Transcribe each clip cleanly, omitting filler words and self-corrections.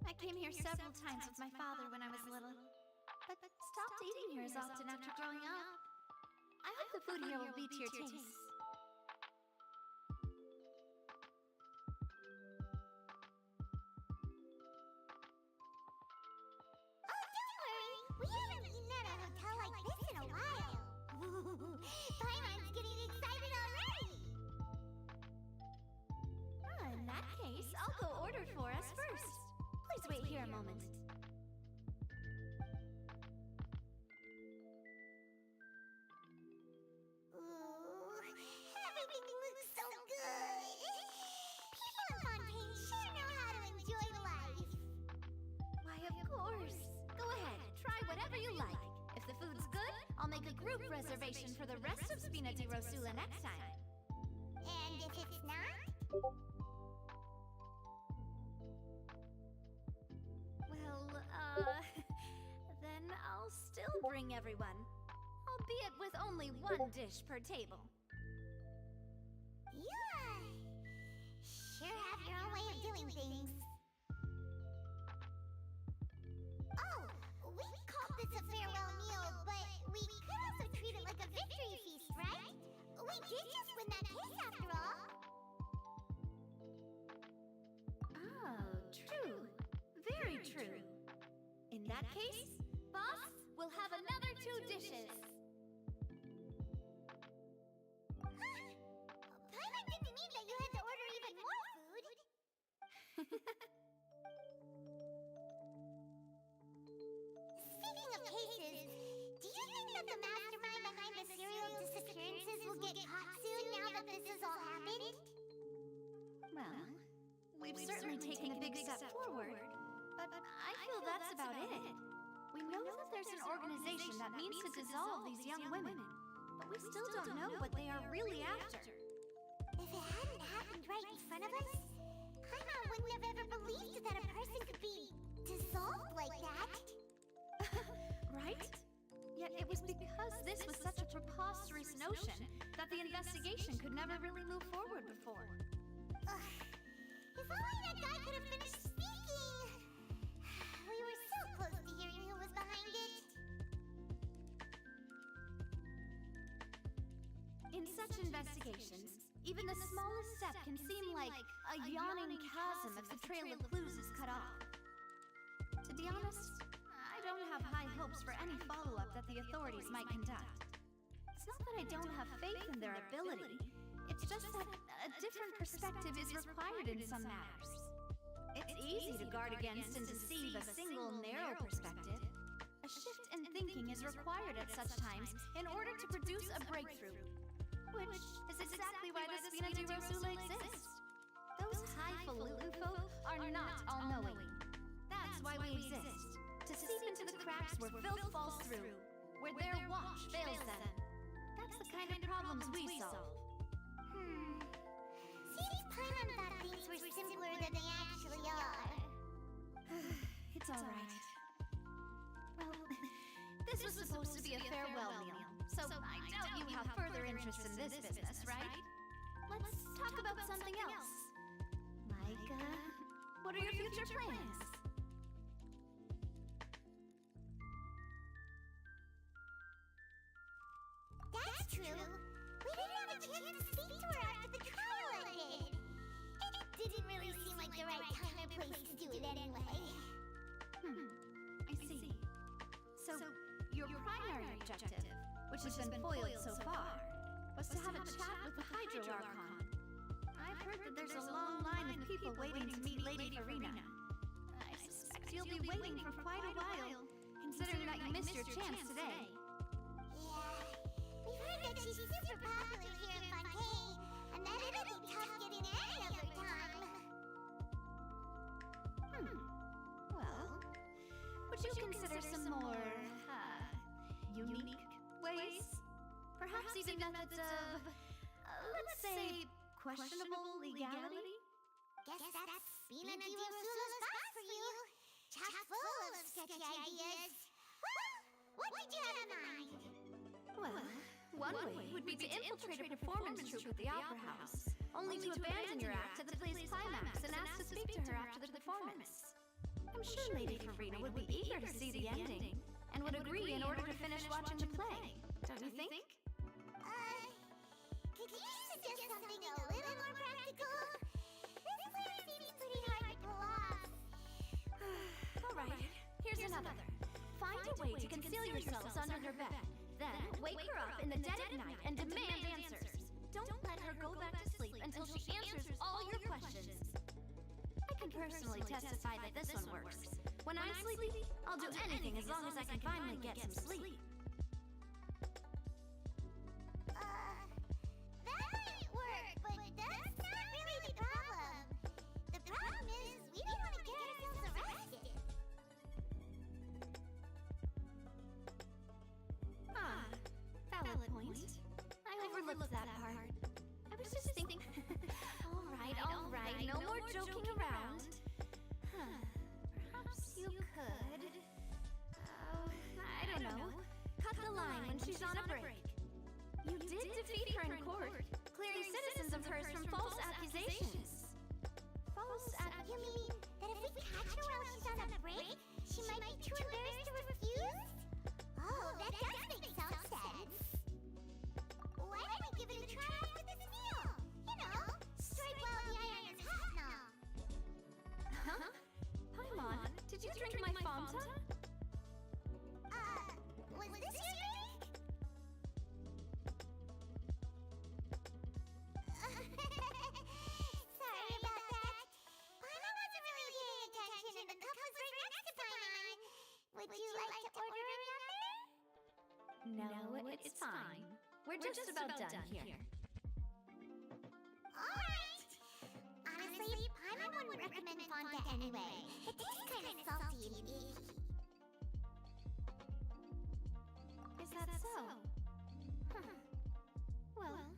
I came here several times with my father when I was little, but stopped eating here as often after growing up. I hope the food here will be to your taste. Oh, don't worry! We haven't eaten at a hotel like this in a while. Paimon's getting excited already! In that case, I'll go order for us first. Please wait here a moment. Ooh, everything looks so good! People in Fontaine sure know how to enjoy life! Why, of course. Go ahead, try whatever you like. If the food's good, I'll make a group reservation for the rest of 𝗢𝗙𝗟𝗓𝗦 next time. And if it's not? Well, then I'll still bring everyone. Albeit with only one dish per table. You, sure have your own way of doing things. Oh, we called this a farewell meal, but we could also treat it like a victory feast, right? We did just win that case after all. Oh, true. Very true. In that case, boss, we'll have another 2 dishes. Paimon didn't mean that you had to order even more food. Speaking of cases, do you think that the mastermind behind the serial disappearances will get caught soon now that this has all happened? Well, we've certainly taken a big step forward, but I feel that's about it. We know that there's an organization that means to dissolve these young women, but we still don't know what they are really after. If it hadn't happened right in front of us, Paimon wouldn't have ever believed that a person could be dissolved like that. Right? Yet it was because this was such a preposterous notion that the investigation could never really move forward before. Ugh. If only that guy could have finished speaking! We were so close to hearing who was behind it. In such investigations, even the smallest step can seem like a yawning chasm if the trail of clues is cut off. To be honest, I don't have high hopes for any follow-up that the authorities might conduct. It's not that I don't have faith in their ability. It's just that a different perspective is required in some matters. It's easy to guard against and deceive a single narrow perspective. A shift in thinking is required at such times in order to produce a breakthrough. Which is exactly why the 𝗢𝗙𝗟𝗓𝗦 exists. Those highfalutin folk are not all-knowing. That's why we exist. To seep into the cracks where filth falls through, where their watch fails them. That's the kind of problems we solve. Seems Paimon thought things were simpler than they actually are. It's all right. Well, this was supposed to be a farewell meal, so I doubt you have further interest in this business, right? Let's talk about something else. Like, what are your future plans? That's true. We didn't have a chance to speak to her after the trial ended. And it didn't really seem like the right time or place to do it anyway. I see. So, your primary objective, which has been foiled so far, was to have a chat with the Hydro Archon. I've heard that there's a long line of people waiting to meet Lady Farina. I suspect you'll be waiting for quite a while, considering that you missed your chance today. Yeah, we've heard that she's super popular here in Fontaine, and that it'll be tough getting any of her time. Well, would you consider some more, unique ways? Perhaps even methods of, let's say, questionable legality? Guess that's 𝗢𝗙𝗟𝗓𝗦's spot for you. Chock full of sketchy ideas. What did you have in mind? Well, one way would be to infiltrate a performance troupe at the Opera House, only to abandon your act at the play's climax and ask to speak to her after the performance. I'm sure Lady Farina would be eager to see the ending, and would agree in order to finish watching the play. Don't you think? Could you suggest something a little more practical? This plan seems pretty hard to pull off. Alright, here's another. Find a way to conceal yourselves under her bed. Then, wake her up in the dead of night and demand answers. Don't let her go back to sleep until she answers all your questions. I can personally testify that this one works. When I'm sleepy, I'll do anything as long as I can finally get some sleep. That might work, but that's not really the problem. The problem is, we don't want to get ourselves arrested. Valid point. I overlooked that part. I was just thinking... Alright, no more joking around. Perhaps you could... I don't know. Cut the line when she's on a break. You did defeat her in court, clearing citizens of hers from false accusations. You mean that if we catch her while she's on a break, she might be too embarrassed to refuse? Oh, that does make some sense. Why don't we give it a try after this meal? You know, strike while the iron is hot and all. Huh? Paimon, did you drink my Fanta? Was this your drink? Sorry about that. Paimon wasn't really paying attention and the cup was right next to Paimon. Would you like to order another? No, it's fine. We're just about done here. Alright! Honestly, Paimon wouldn't recommend Fanta anyway. It tastes kind of salty and icky. Is that so? Well,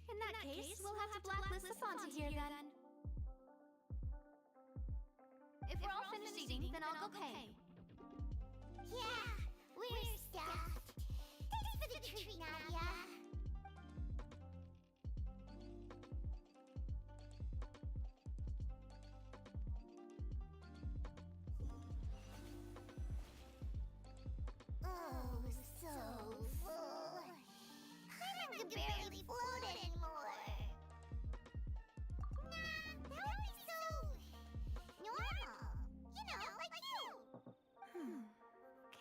in that case, we'll have to blacklist the Fanta here then. If we're all finished eating, then I'll go pay. Yeah, we're stuffed. Thanks for the treat, Nadia. Oh, so full. Paimon can barely float anymore. Nah, that would be so normal. You know, like you.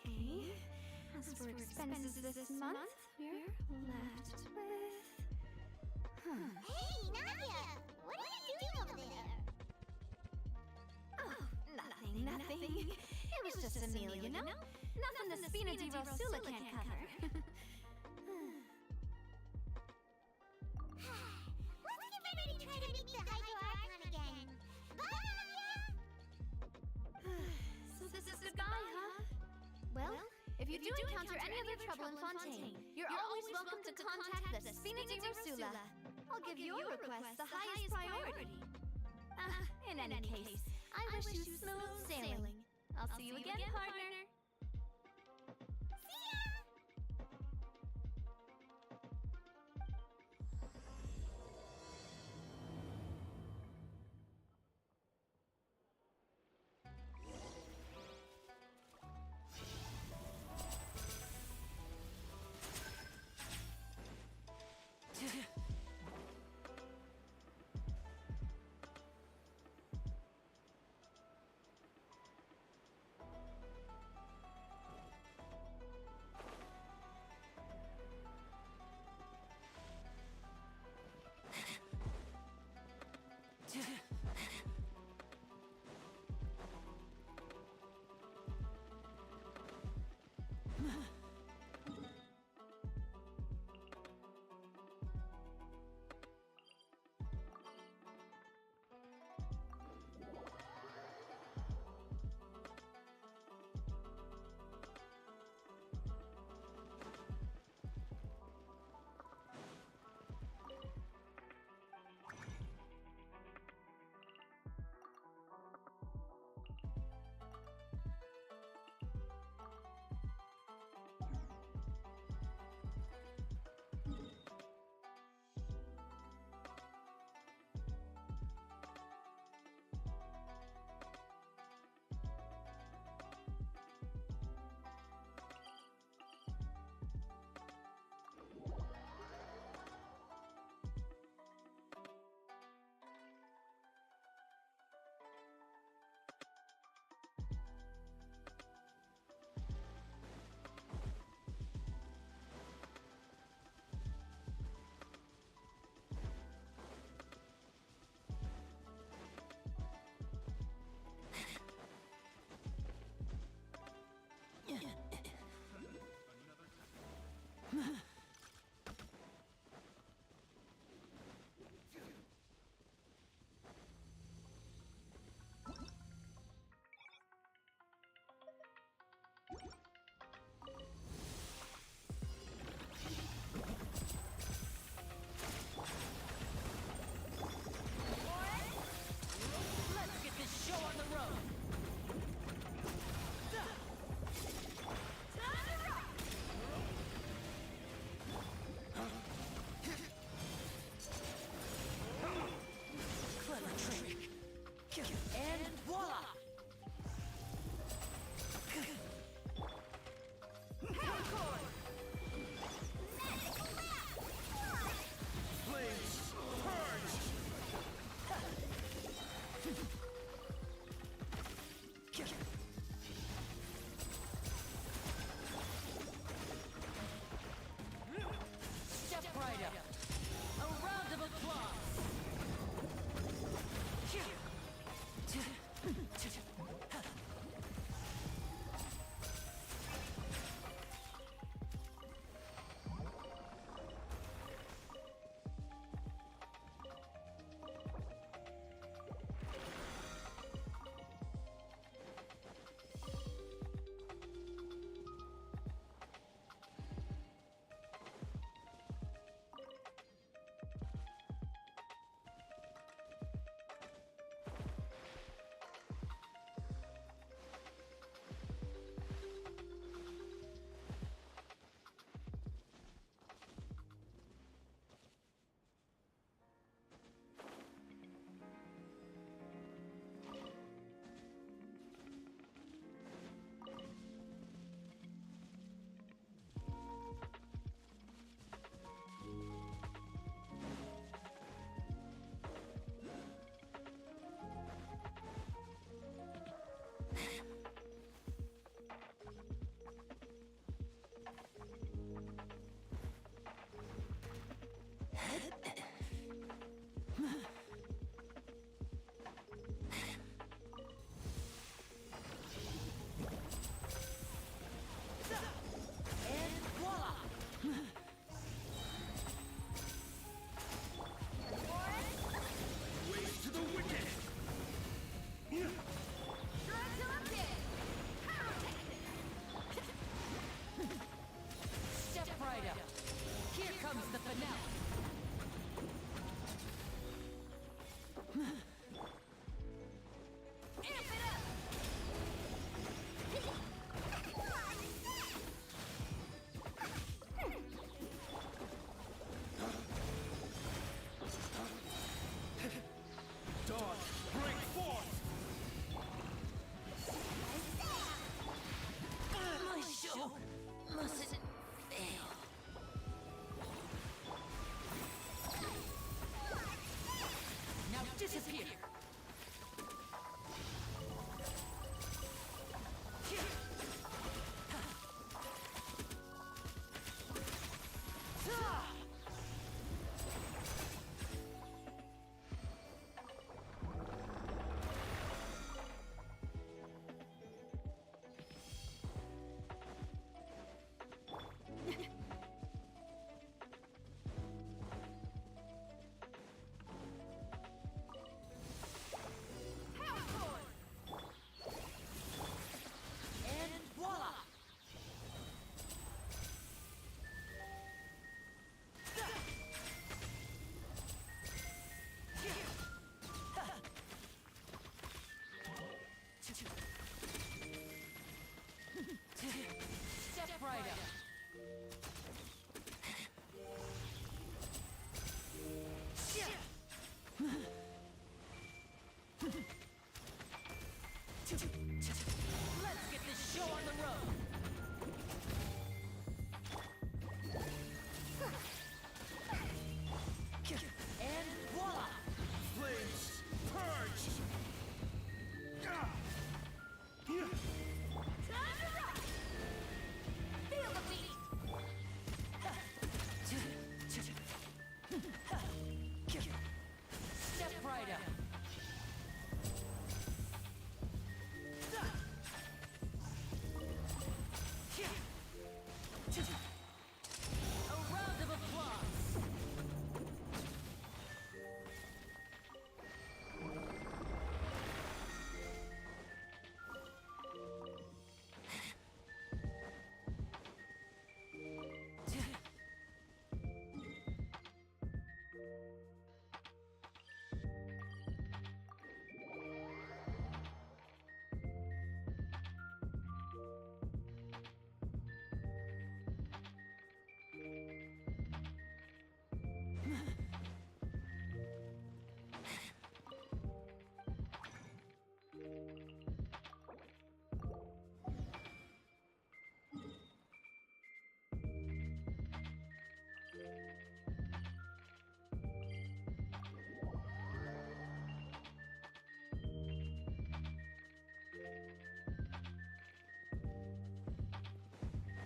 Okay. As for expenses this month, we're left with... Hey, Nadia! What are you doing over there? Oh, nothing. It was just a meal, you know? Nothing the 𝗢𝗙𝗓𝗓𝗏 can't cover. Let's get ready to try to meet the 𝗥𝗨𝗟𝗘𝗦 again. Bye, Nadia! So this is goodbye, huh? Well, if you do encounter any other trouble in Fontaine, you're always welcome to contact the 𝗢𝗙𝗓𝗓𝗏. I'll give your request the highest priority. In any case, I wish you smooth sailing. I'll see you again, partner. See ya!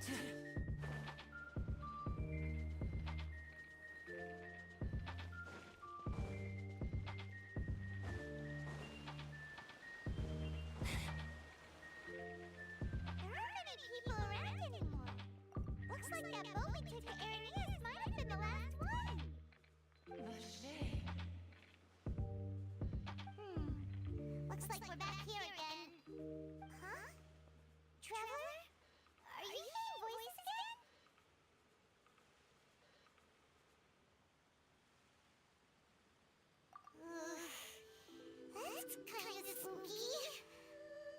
There aren't many people around anymore. Looks like that boat we took to Araneus might have been the last one. 𝗦𝗢𝗖𝗜𝗓𝗦. Looks like we're back here again. Huh? Traveler? Are you hearing voices again? That's kind of spooky.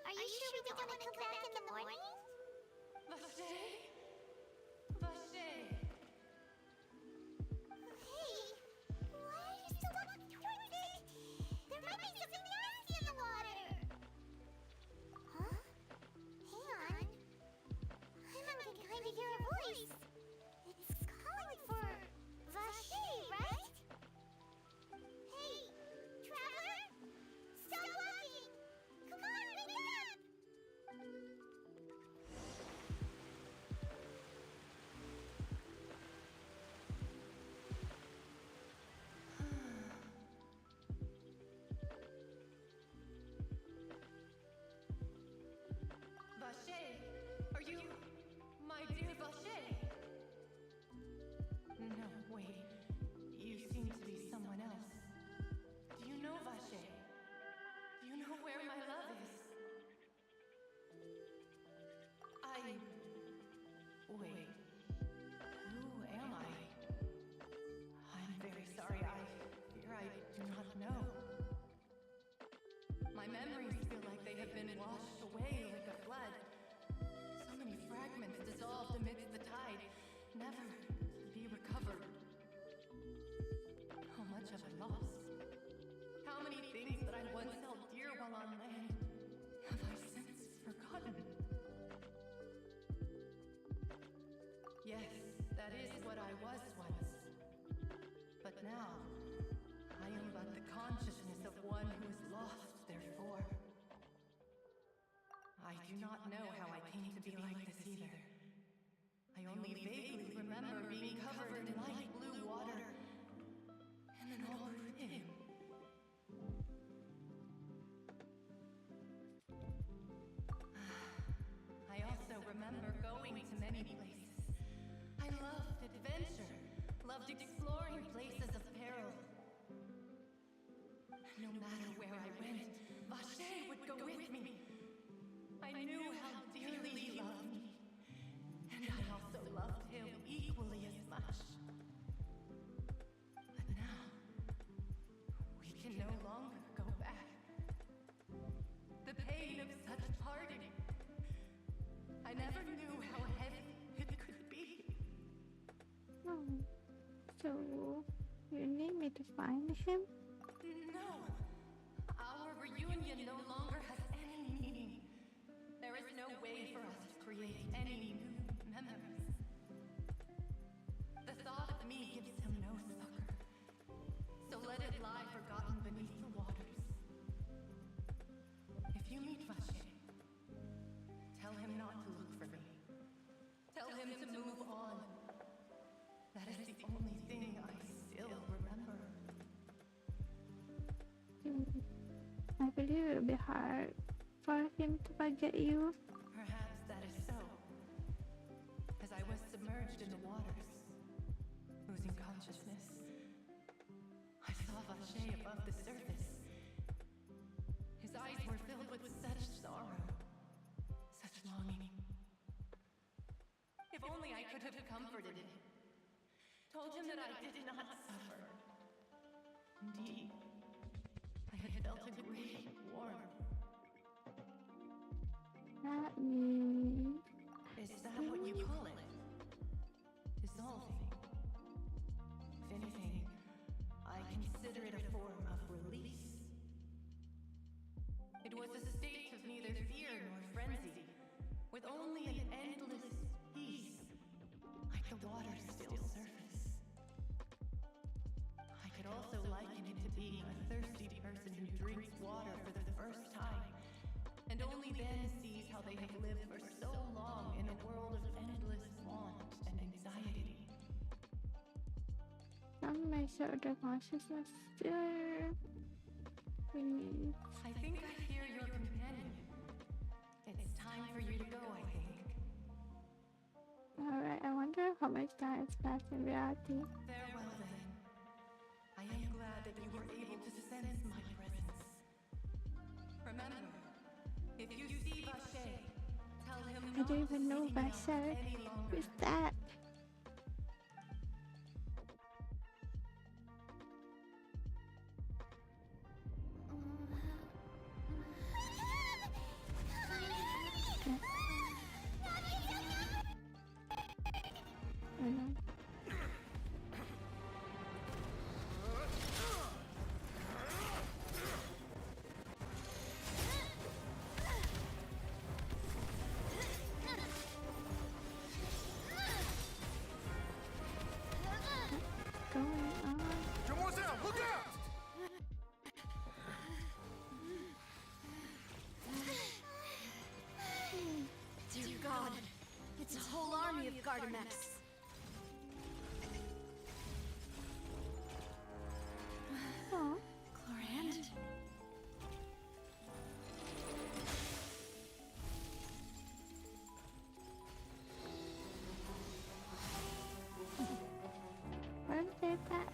Are you sure we don't want to come back in the morning? 𝗦𝗢𝗖𝗜𝗓𝗦. Hey, why are you still walking towards it? There might be something nasty in the water. Huh? Hang on. I kind of hear a voice. It's calling for 𝗦𝗢𝗖𝗜𝗓𝗦, right? Hey, traveler! Stop walking! Come on, wake up! 𝗦𝗢𝗖𝗓𝗦, are you my dear 𝗦𝗢𝗓𝗦? No, wait. You seem to be someone else. Do you know 𝗦𝗢𝗓𝗦? Do you know where my love is? Wait. Who am I? I'm very sorry. I fear I do not know. My memories feel like they have been washed away like a flood. So many fragments dissolved amidst the tide, never to be recovered. How much have I lost? How many things that I once held dear while on land have I since forgotten? Yes, that is what I was once. But now, I am but the consciousness of one who is lost, therefore. I do not know how I came to be like this either. I only vaguely remember being covered in light blue water, and then all grew dim. I also remember going to many places. I loved adventure, loved exploring places of peril. No matter where I went, 𝗦𝗢𝗓𝗦 would go with me. I knew how dearly he loved me, and I also loved him equally as much. But now, we can no longer go back. The pain of such parting, I never knew how heavy it could be. Oh, so you need me to find him? No, our reunion no longer has any meaning. There is no way for us to create any new memories. The thought of me gives him no succor, so let it lie forgotten beneath the waters. If you meet 𝗦𝗢𝗓𝗦, tell him not to look for me. Tell him to move on. That is the only thing I still remember. I believe it will be hard for him to forget you. Perhaps that is so. As I was submerged in the waters, losing consciousness, I saw 𝗦𝗢𝗓𝗦 above the surface. His eyes were filled with such sorrow, such longing. If only I could have comforted him, told him that I did not suffer. Indeed, I had felt a great warmth. That means Is that what you call it? Dissolving. If anything, I consider it a form of release. It was a state of neither fear nor frenzy, with only an endless peace, like the water's still surface. I could also liken it to being a thirsty person who drinks water for the first time, and only then sees how they have lived for so long in a world of endless Okay, so the consciousness still beneath. I think I hear your companion. It's time for you to go, I think. Alright, I wonder how much time has passed in reality. Farewell then. I am glad that you were able to sense my presence. Remember, if you see 𝗥𝗨𝗟𝗓, tell him I not don't to even know seek me out 𝗥𝗨𝗟. any longer. Who's that? I don't know. Going on? Demoiselle, look out! Dear God, it's a whole army of 𝗥𝗨𝗟𝗏𝗧. Oh, Chlorand? where is it at?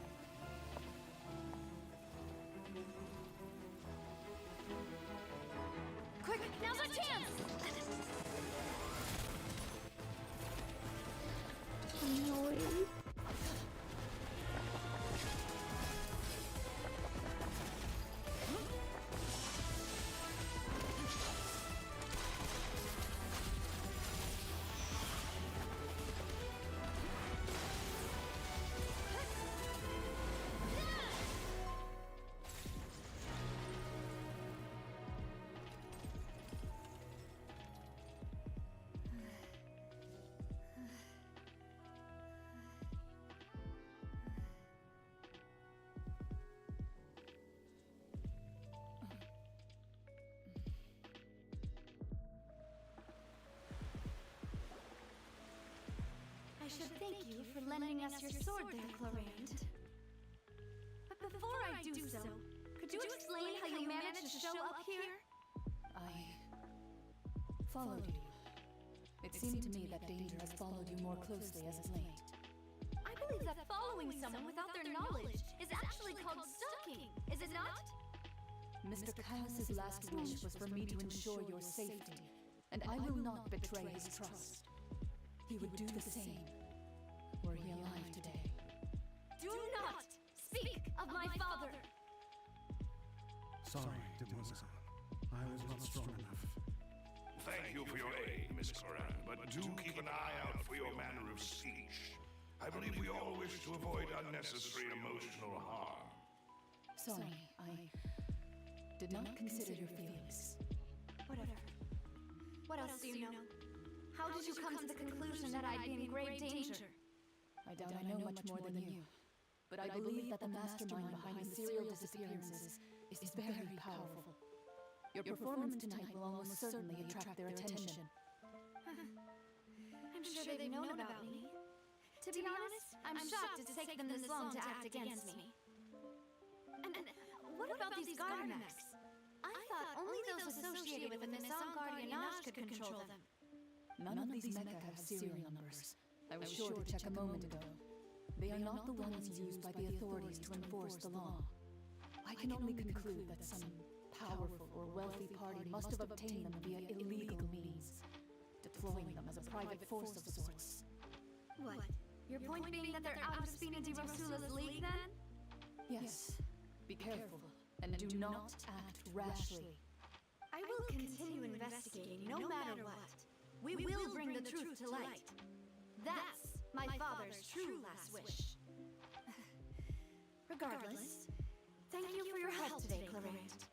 Quick, now's our chance! Noise. I should thank you for lending us your sword there, Chlorand. But before I do so, could you explain how you managed to show up here? I followed you. It seemed to me that danger has followed you more closely as of late. I believe that following someone without their knowledge is actually called stalking, is it not? Mr. 𝗥𝗨𝗟𝗓𝗡's last wish was for me to ensure your safety, and I will not betray his trust. He would do the same, were he alive today. Do not speak of my father! Sorry, demoiselle. I was not strong enough. Thank you for your aid, Miss Koran, but do keep an eye out for your manner of speech. I believe we all wish to avoid unnecessary emotional harm. Sorry, I did not consider your feelings. Whatever. What else do you know? How did you come to the conclusion that I'd be in grave danger? I doubt I know much more than you, but I believe that the mastermind behind the serial disappearances is very powerful. Your performance tonight will almost certainly attract their attention. I'm sure they've known about me. To be honest, I'm shocked it's taken them this long to act against me. And what about these 𝗥𝗨𝗟𝗏𝗧s? I thought only those associated with the 𝗦𝗢𝗖𝗎𝗔𝗟𝗦 could control them. None of these mecha have serial numbers. I was sure to check a moment ago. They are not the ones used by the authorities to enforce the law. I can only conclude that some powerful or wealthy party must have obtained them via illegal means, deploying them as a private force of sorts. What? Your point being that they're out of 𝗦𝗢𝗎𝗔𝗟𝗦's league, then? Yes, be careful, and do not act rashly. I will continue investigating no matter what. We will bring the truth to light. That's my father's true last wish. Regardless, thank you for your help today, 𝗥𝗨𝗟𝗏𝗧.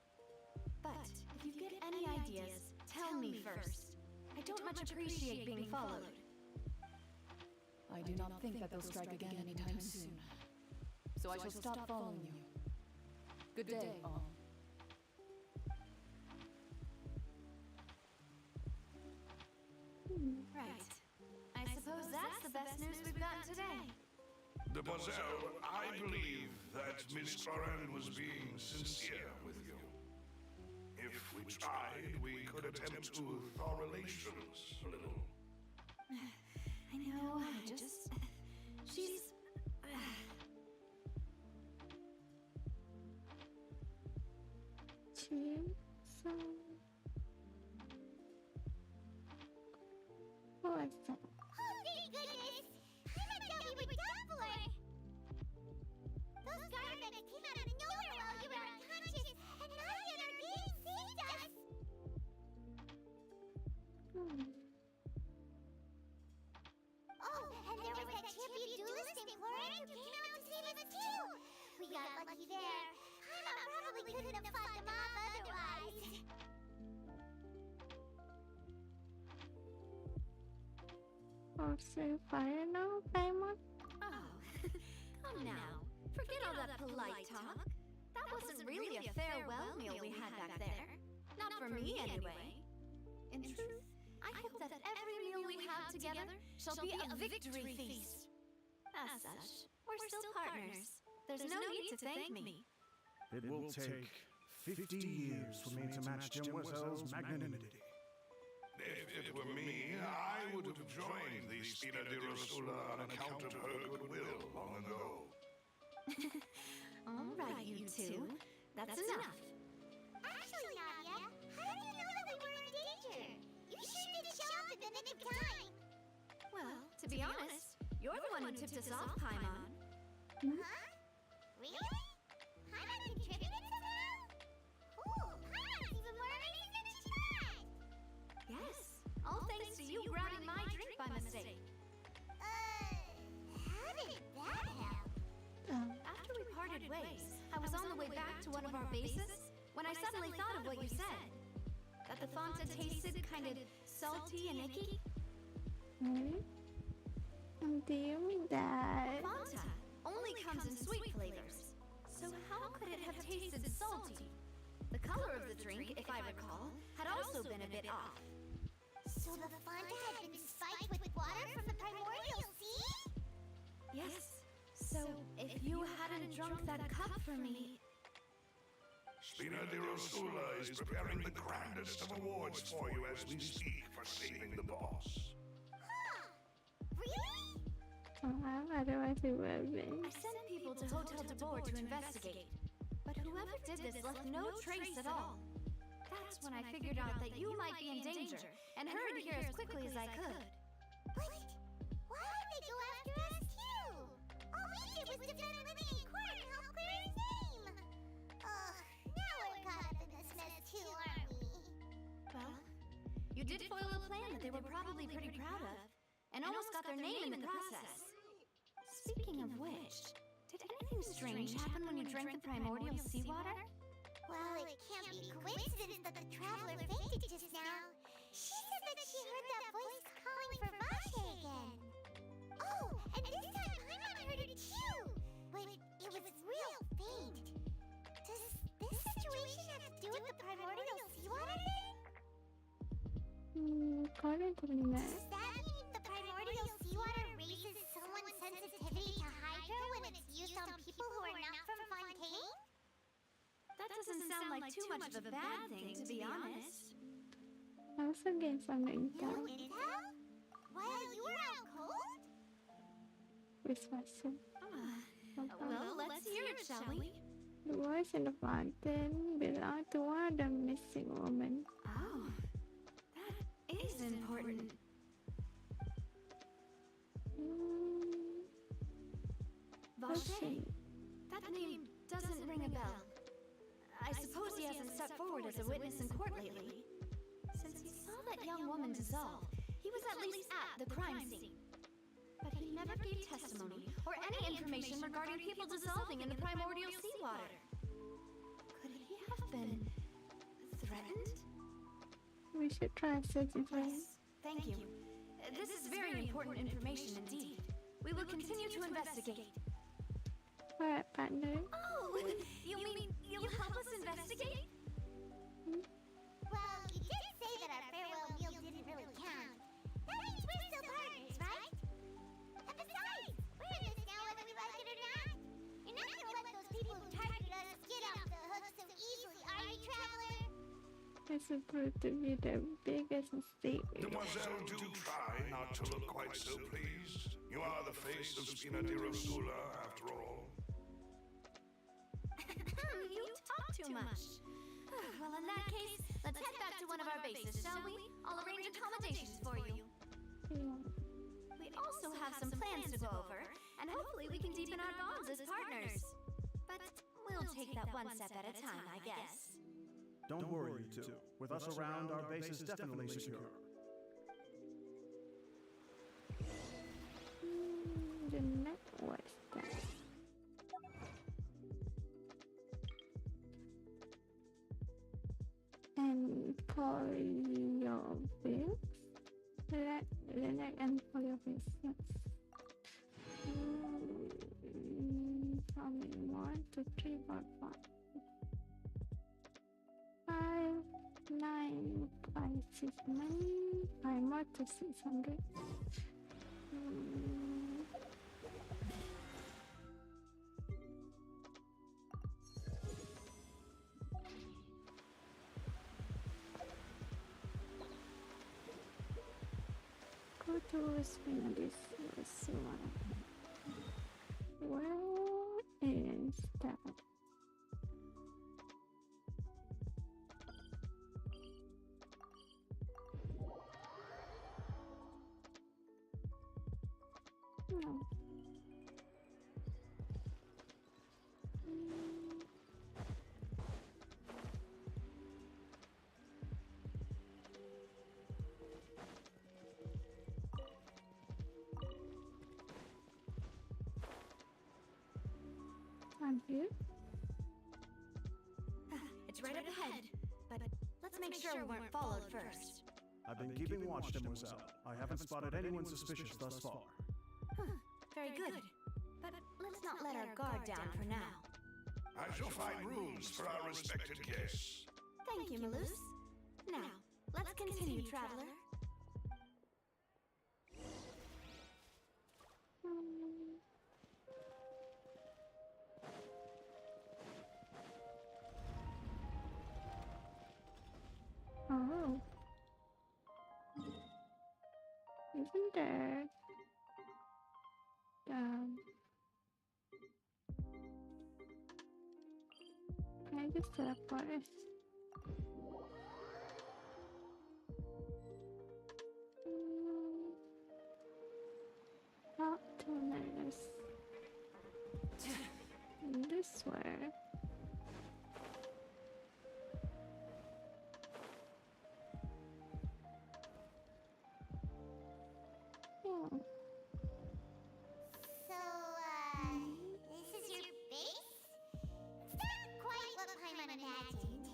But if you get any ideas, tell me first. I don't much appreciate being followed. I do not think that they'll strike again anytime soon. So I shall stop following you. Good day, all. Right. I suppose that's the best news we've gotten today. Demoiselle, I believe that Miss Cloran was being sincere with you. If we tried, we could attempt to thaw relations a little. I know, she's... What's that? Oh, thank goodness! I thought we were done for! Those garments came out of nowhere while you were unconscious, and Nadia and our gang saved us! Oh, and there was that champion duelist named Kouri who came out to save us too! We got lucky there. Paimon probably couldn't have fought them off otherwise. Oh, so fire now, Paimon? Oh, come now. Forget all that polite talk. That wasn't really a farewell meal we had back there. Not for me, anyway. In truth, I hope that every meal we have together shall be a victory feast. As such, we're still partners. There's no need to thank me. It will take 50 years for me to match Demoiselle's magnanimity. If it were me, I would have joined the 𝗢𝗙𝗙𝗜𝗖𝗜𝗓 on account of her goodwill long ago. All right, you two. That's enough. Actually, Nadia, how did you know that we were in danger? You sure did show up at the nick of time. Well, to be honest, you're the one who tipped us off, Paimon. Huh? Really? Paimon contributed somehow? Cool, Paimon's even more amazing than she thought! Yes, all thanks to you grabbing my drink by mistake. How did that help? After we parted ways, I was on the way back to one of our bases when I suddenly thought of what you said. That the Fanta tasted kind of salty and icky. Do you mean that? Fanta only comes in sweet flavors. So how could it have tasted salty? The color of the drink, if I recall, had also been a bit off. So the Fanta had been spiked with water from the primordial sea? Yes. So if you hadn't drunk that cup for me... 𝗢𝗙𝗙𝗜𝗖𝗜𝗓 is preparing the grandest of awards for you as we speak for saving the boss. Huh? Really? Otherwise it would have been. I sent people to Hotel 𝗢𝗡 to investigate, but whoever did this left no trace at all. That's when I figured out that you might be in danger and hurried here as quickly as I could. But why would they go after us too? All we did was defend living in court and help clear his name. Ugh, now we're caught up in this mess too, aren't we? Well, you did foil a plan that they were probably pretty proud of, and almost got their name in the process. Speaking of which, did anything strange happen when you drank the primordial seawater? Well, it can't be coincidence that the traveler fainted just now. She said that she heard that voice calling for Vache again. Oh, and this time Paimon heard it too! But it was real faint. Does this situation have to do with the primordial seawater thing? According to me, Does that mean the primordial seawater raises someone's sensitivity to hydro when it's used on people who are not from Fontaine? That doesn't sound like too much of a bad thing, to be honest. I also get something You done. did that? While you were out cold? Persuasive. Well, let's hear it, shall we? The voice in the fountain belonged to one of the missing women. Oh, that is important. Vache? That name doesn't ring a bell. I suppose he hasn't stepped forward as a witness in court lately. Since he saw that young woman dissolve, he was at least at the crime scene. But he never gave testimony or any information regarding people dissolving in the primordial seawater. Could he have been threatened? We should try searching for him. Yes, thank you. This is very important information indeed. We will continue to investigate. Alright, partner. Oh, you mean you'll help us investigate? Well, you did say that our farewell meal didn't really count. That means we're still partners, right? And besides, we're in this now whether we like It's supposed to be the biggest mistake. Demoiselle, do try not to look quite so pleased. You are the face of 𝗤𝗙𝗙𝗓, after all. You talk too much. Well, in that case, let's head back to one of our bases, shall we? I'll arrange accommodations for you. Yeah. We also have some plans to go over, and hopefully we can deepen our bonds as partners. But we'll take that one step at a time, I guess. Don't worry, you two. With us around, our base is definitely secure. The neck was that. And polyovis. The neck and polyovis, yes. How many? 1, 2, 3, 4, 5. 5, 9, 5, 6, 9. 5 more to 600. Go to spin this one. Where is that? No. I'm here. It's right up ahead, but let's make sure we weren't followed first. I've been keeping watch, Demoiselle. I haven't spotted anyone suspicious thus far. Very good. But let's not let our guard down for now. I shall find rooms for our respected guests. Thank you, Maloose. Now, let's continue, traveler. Oh. Isn't there can I just teleport? Not too nice. This way. So, this is your base? It's not quite what Paimon imagined.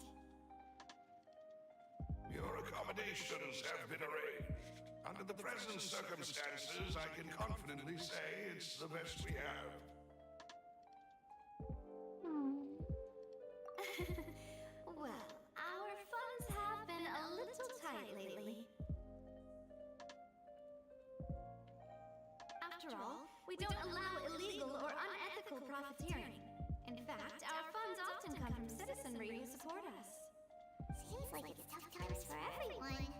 Your accommodations have been arranged. Under the present circumstances, I can confidently say it's the best we have. Well, our funds have been a little tight lately. After all, we don't allow illegal or unethical profiteering. In fact, our funds often come from citizenry who support us. Seems like it's tough times for everyone.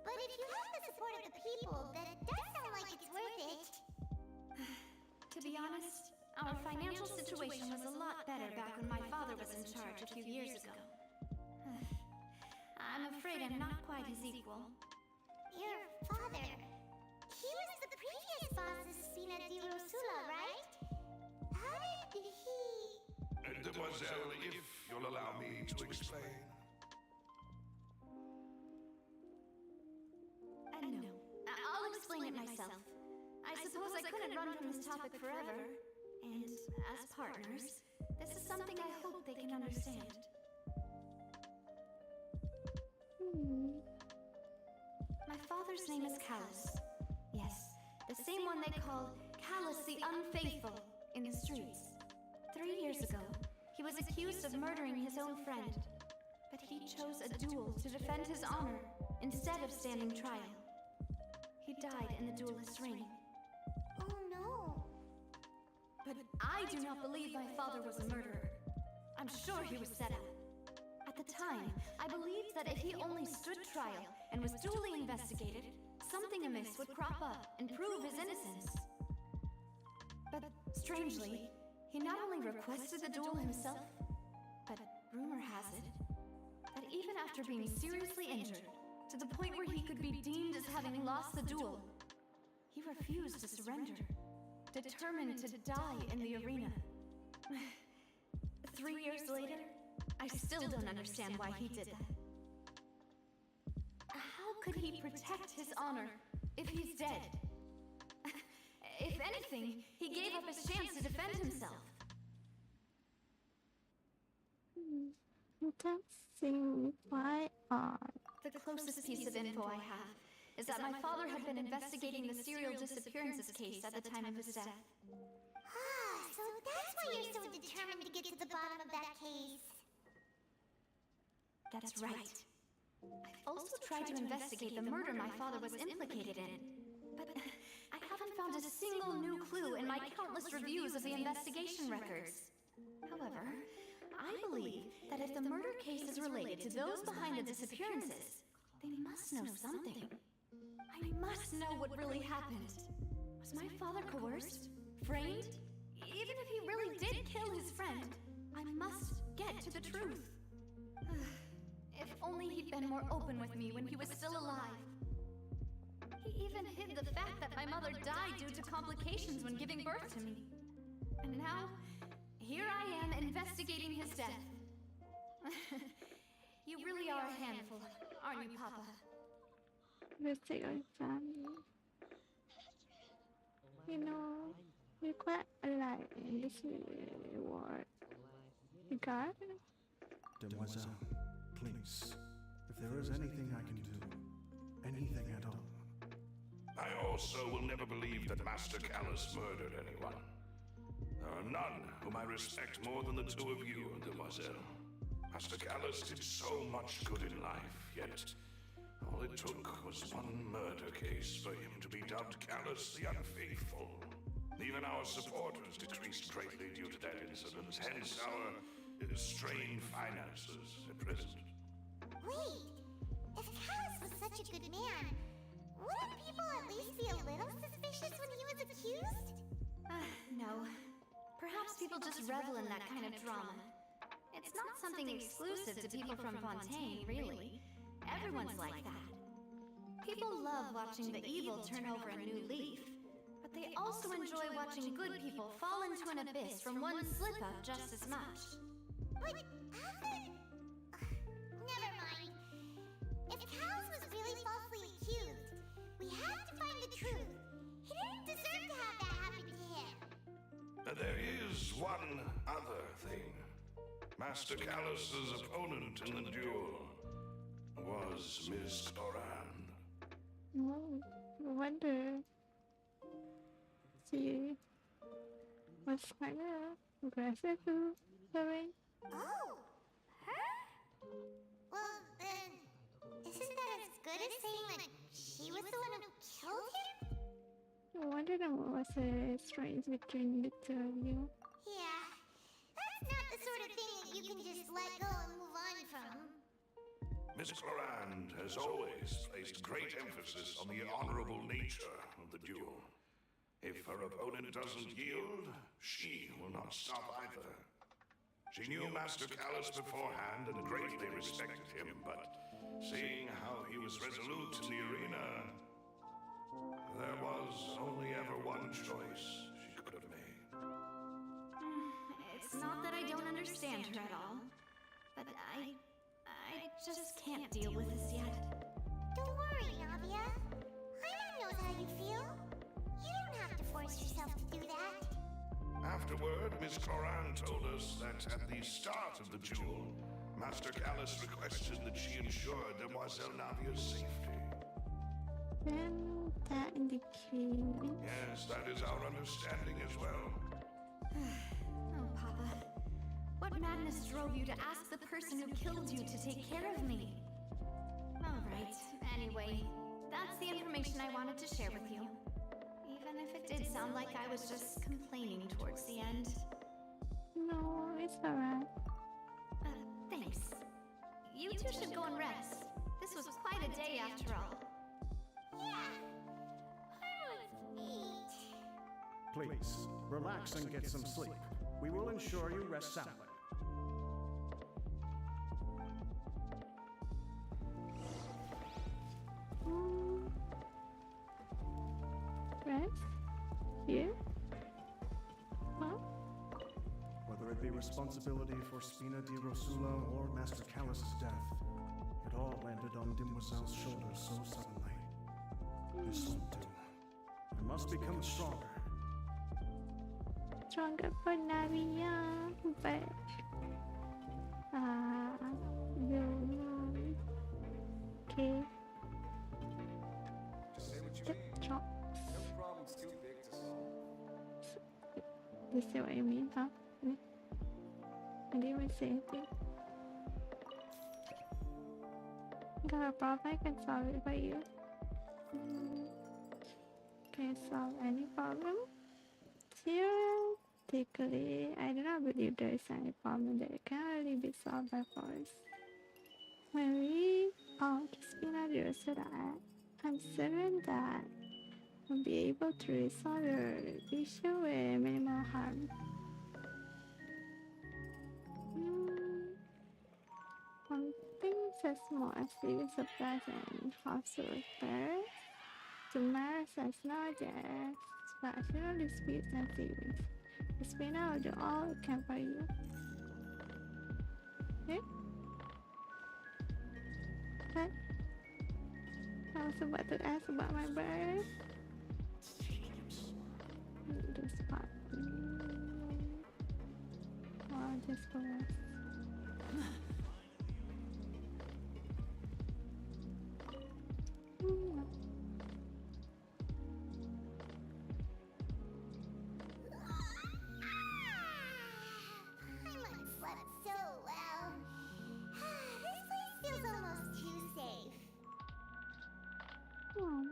But if you have the support of the people, that does sound like it's worth it. To be honest, our financial situation was a lot better back when my father was in charge a few years ago. I'm afraid I'm not quite his equal. Your father, he was the previous boss of 𝗤𝗙𝗙𝗓, right? How did he... Demoiselle, if you'll allow me to explain. No, I'll explain it myself. I suppose I couldn't run from this topic forever. And as partners, this is something I hope they can understand. My father's name is Callus. Yes, the same one they call Callus the Unfaithful in the streets. 3 years ago, he was accused of murdering his own friend. But he chose a duel to defend his honor instead of standing trial. He died in the duelist's ring. Oh no. But I do not believe my father was a murderer. I'm sure he was set up. At the the time, I believed that if he only stood trial and was duly investigated, something amiss would crop up and prove his innocence. But strangely, he not only requested the duel himself, but rumor has it that even after being seriously injured, to the point where he could be deemed as having lost the duel, he refused to surrender, determined to die in the arena. 3 years later, I still don't understand why he did that. How could he protect his honor if he's dead? If anything, he gave up his chance to defend himself. That seems quite odd. The closest piece of info I have is that my father had been investigating the serial disappearances case at the time of his death. Ah, so that's why you're so determined to get to the bottom of that case. That's right. I've also tried to investigate the murder my father was implicated in, but I haven't found a single new clue in my countless reviews of the investigation records. However, I believe that if the murder case is related to those behind the disappearances, they must know something. I must know what really happened. Was my father coerced? Framed? Even if he really did kill his friend, I must get to the truth. If only he'd been more open with me when he was still alive. He even hid the fact that my mother died due to complications when giving birth to me. And now, here I am investigating his death. You really are a handful, aren't you, Papa? Let's take our family. You know, we're quite alive in this world. You got it? Demoiselle, please, if there is anything I can do, anything at all. I also will never believe that Master Callus murdered anyone. There are none whom I respect more than the two of you, Demoiselle. Master Callus did so much good in life, yet all it took was one murder case for him to be dubbed Callus the Unfaithful. Even our supporters decreased greatly due to that incident, hence our strained finances at present. Wait, if Callus was such a good man, wouldn't people at least be a little suspicious when he was accused? No. Perhaps people just revel in that kind of drama. It's not something exclusive to people from Fontaine, really. Everyone's like that. People love watching the evil turn over a new leaf, but they also enjoy watching good people fall into an abyss from one slip-up just as much. But never mind. If Callus was really falsely accused, we have to find the truth. He didn't deserve to have that happen to him. There is one other thing. Master Callus's opponent in the duel was Miss Doran. Oh, I wonder. She was kind of aggressive to Kouri. Oh, her? Well, then, isn't that as good as saying that she was the one who killed him? I wonder what was the strange between the two of you. Yeah, that's not the sort of thing that you can just let go and move on from. Miss Clorand has always placed great emphasis on the honorable nature of the duel. If her opponent doesn't yield, she will not stop either. She knew Master Callus beforehand and greatly respected him, but seeing how he was resolute in the arena, there was only ever one choice she could have made. It's not that I don't understand her at all, but I just can't deal with this yet. Don't worry, Navia. Paimon knows how you feel. You don't have to force yourself to do that. Afterward, Miss Clorand told us that at the start of the duel, Master Callus requested that she ensure Demoiselle Navia's safety. Then that indicates. Yes, that is our understanding as well. Oh, Papa. What madness drove you to ask the person who killed you to take care of me? All right. Anyway, that's the information I wanted to share with you. Even if it did sound like I was just complaining towards the end. No, it's alright. Thanks. you two should go and rest. This was quite a day after all. Yeah. Let's eat. Please, relax and get some sleep. We will ensure you rest soundly. Rest? Here? Huh? Whether it be responsibility for 𝗦𝗙𝗙𝗓𝗏 or Master 𝗥𝗨𝗟𝗓𝗦's death, it all landed on 𝗦𝗙𝗏𝗖𝗜𝗓𝗏's shoulders so suddenly. This won't do. I must become stronger. Stronger for Navia, but okay. Just say what you Tip mean. drops. No problem's too big to solve. You see what I mean, huh? I didn't even say anything. Got a problem, I can solve it for you. Can solve any problem? Theoretically, I do not believe there is any problem that can only be solved by force. When we out 𝗦𝗙𝗙𝗓𝗏, I'm certain that we'll be able to resolve the issue with minimal harm. One thing as small as leaving supplies and household repairs to matters as large as fractional disputes and savings. 𝗦𝗡 will do all it can for you. Okay? What? I was about to ask about my brother. This part. Oh, this was. I haven't slept so well. This place feels almost too safe. Huh?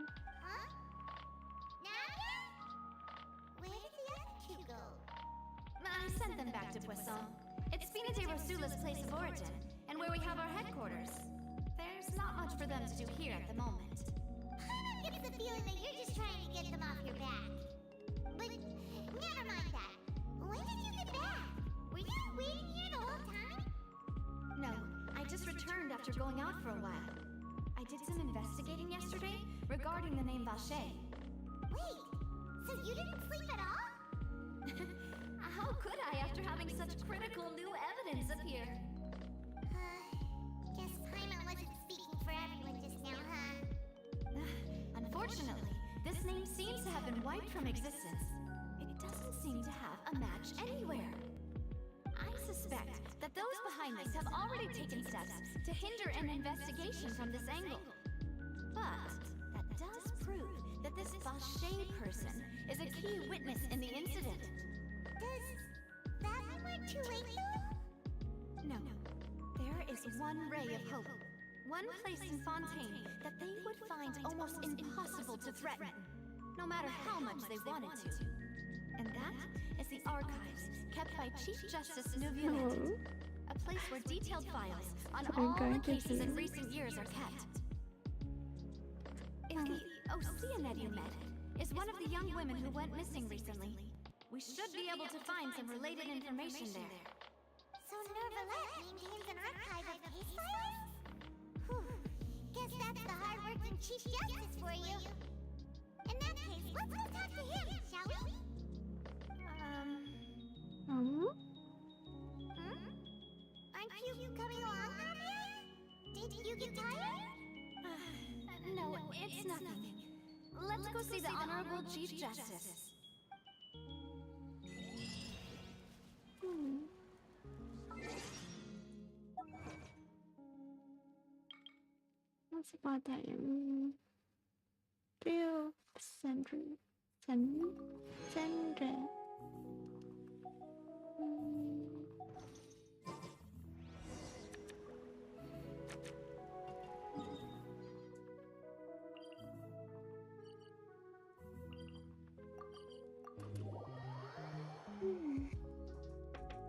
Nadia? Where did the other two go? I sent them back to Poisson. It's 𝗦𝗙𝗙𝗓𝗏's place of origin, and where we have our headquarters. There's not much for them to do here at the moment. Paimon gets the feeling that you're just trying to get them off your back. But never mind that. When did you get back? Were you waiting here the whole time? No, I just returned after going out for a while. I did some investigating yesterday regarding the name 𝗤𝗡𝗓. Wait, so you didn't sleep at all? How could I after having such critical new evidence appear? Guess Paimon wasn't speaking for everyone just now, huh? Unfortunately, this name seems to have been wiped from existence. It doesn't seem to have a match anywhere. I suspect that those behind this have already taken steps to hinder an investigation from this angle. But that does prove that this 𝗤𝗡𝗓 person is a key witness in the incident. Does that mean we're too late though? No. There is one ray of hope. One place in Fontaine that they would find almost impossible to threaten, no matter how much they wanted to. And that is the archives kept by Chief Justice 𝗦𝗙𝗎𝗓𝗏, a place where detailed files on all the cases in recent years are kept. If the 𝗖𝗛𝗟𝗏 you met is one of the young women who went missing recently, we should be able to find some related information there. So 𝗦𝗏𝗏 maintains an archive of case files? Whew. Guess that's the hard-working Chief Justice for you. In that case, let's go talk to him, shall we? Aren't you coming along, Nadia? Did you get tired? No, it's nothing. Let's go see the Honorable Chief Justice. What's about that? 𝗙𝗙𝗟𝗓𝗏.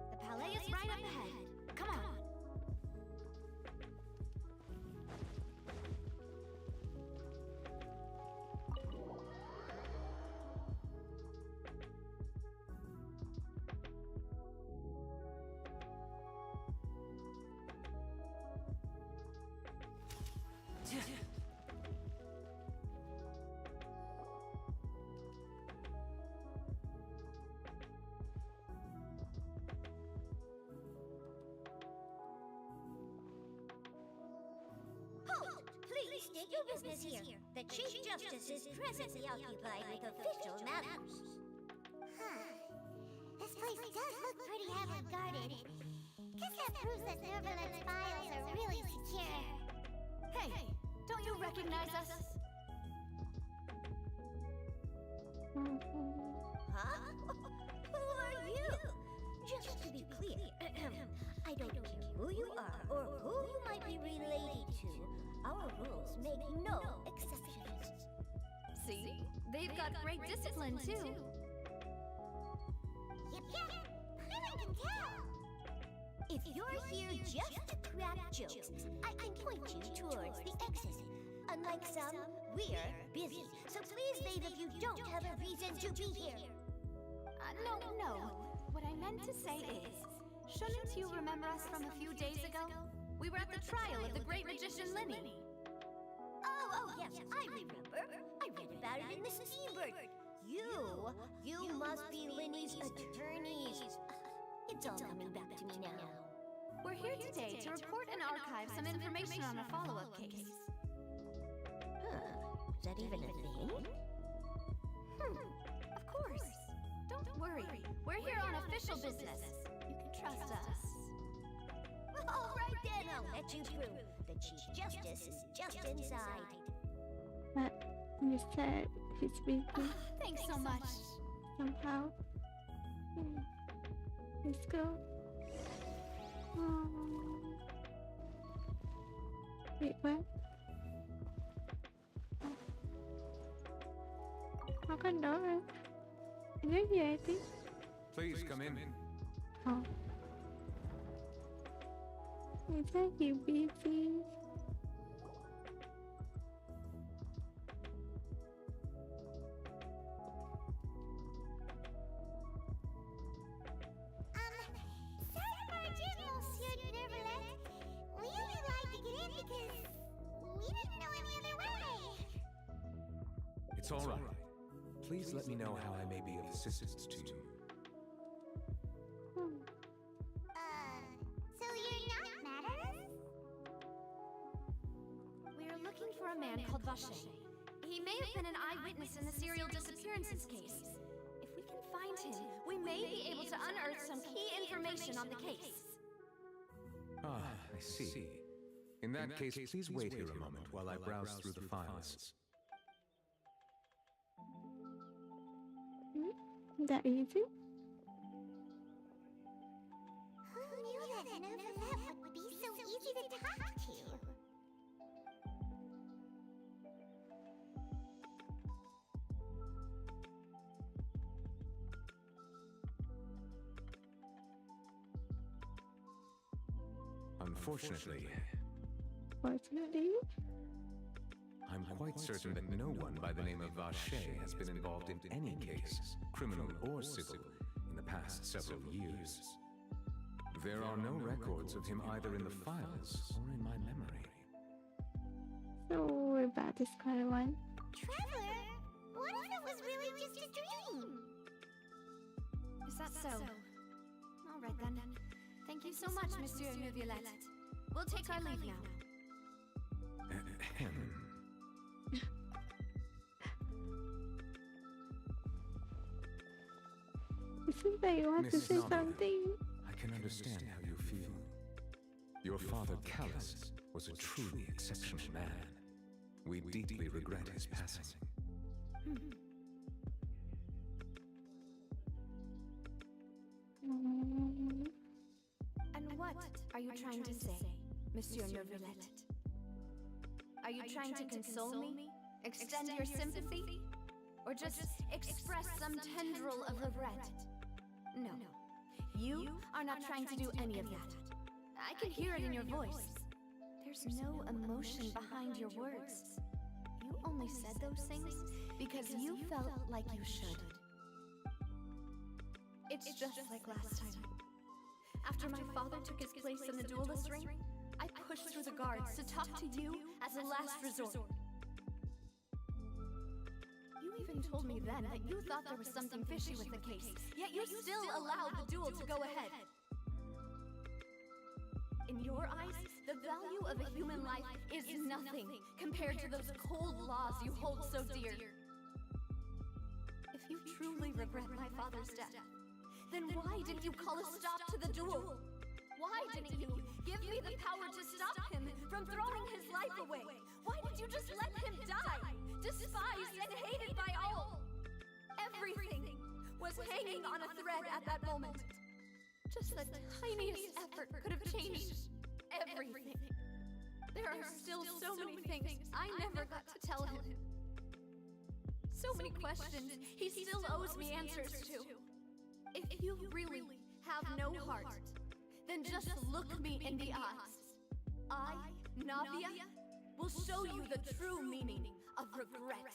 The palais is right up ahead. Come on. your business here. The Chief Justice is presently occupied with official matters. Huh. This place does look pretty heavily guarded. Guess that proves that 𝗦𝗢𝗧𝗜𝗓𝗏's files are really secure. Hey, don't you recognize us? Huh? Who are you? Just to be clear, I don't care who you are or who you might be related to. Our rules make no exceptions. See? They've got great discipline, too. Yep, I can tell. If you're here just to crack jokes, I can point you towards the exit. Unlike some, we're busy, so please leave if you don't have a reason to be here. No. What I meant to say is, shouldn't you remember us from a few days ago? We were at the trial of the great magician Linny. Oh, yes, I remember. I read about it in the Steambird. You must be Linny's attorneys. It's all coming back to me now. We're here today to report and archive some information on a follow-up case. Is that even a thing? Of course. Don't worry. We're here on official business. You can trust us. All right then, I'll let you through. The Chief Justice is just inside. But you said he's busy Thanks so much. somehow. Let's go. Wait, what? Knock on door. You're here, I think. Please come in. Oh. Is that you busy? Sorry, Monsieur 𝗦𝗢𝗧𝗏. We only like to get in because we didn't know any other way. It's all right. Please let me know how I may be of assistance to you. So you're not mad at us? We're looking for a man called 𝗥𝗨𝗟. He may have been an eyewitness in the serial disappearances case. If we can find him, we may be able to unearth some key information on the case. Ah, I see. In that case, please wait here a moment while I browse through the files. That easy? Who knew that 𝗦𝗢𝗏 would be so easy to talk to? Unfortunately, Fortunately. I'm quite certain that no one by the name of 𝗥𝗨𝗟 has been involved in any case, criminal or civil, in the past several years. There are no records of him either in the files or in my memory. So we're about to square one. Traveler, what if it was really just a dream? Is that so? All right then. Thank you so much, Monsieur 𝗦𝗢𝗧𝗏. We'll take our leave now. Ahem. It seems like you want to Miss say Nobby, something. I can understand how you feel. Your father, 𝗥𝗨𝗟, was a truly exceptional man. We deeply regret his passing. And what are you trying to say, Monsieur 𝗦𝗢𝗏? Are you trying to console me? Extend your sympathy? Or just express some tendril of regret? No. You are not trying to do any of that. I can hear it in your voice. There's no emotion behind your words. You only said those things because you felt like you should. It's just like last time. After my father took his place in the duelist ring, I pushed through the guards to talk to you as a last resort. You even told me then that you thought there was something fishy with the case, yet you still allowed the duel to go ahead. In your eyes, the The value of a human life is nothing compared to those cold laws you hold so dear. If you truly regret my father's death, then why didn't you call a stop to the duel? Why didn't you give me the power to stop him from throwing his life away? Why did you just let him die, despised and hated by all? Everything was hanging on a thread at that moment. Just the tiniest effort could have changed everything. There are still so many things I never got to tell him. So many questions he still owes me answers to. If you really have no heart, then just look me in the eyes. I, 𝗦𝗢𝗖𝗜𝗓𝗏, will show you the true meaning of regret.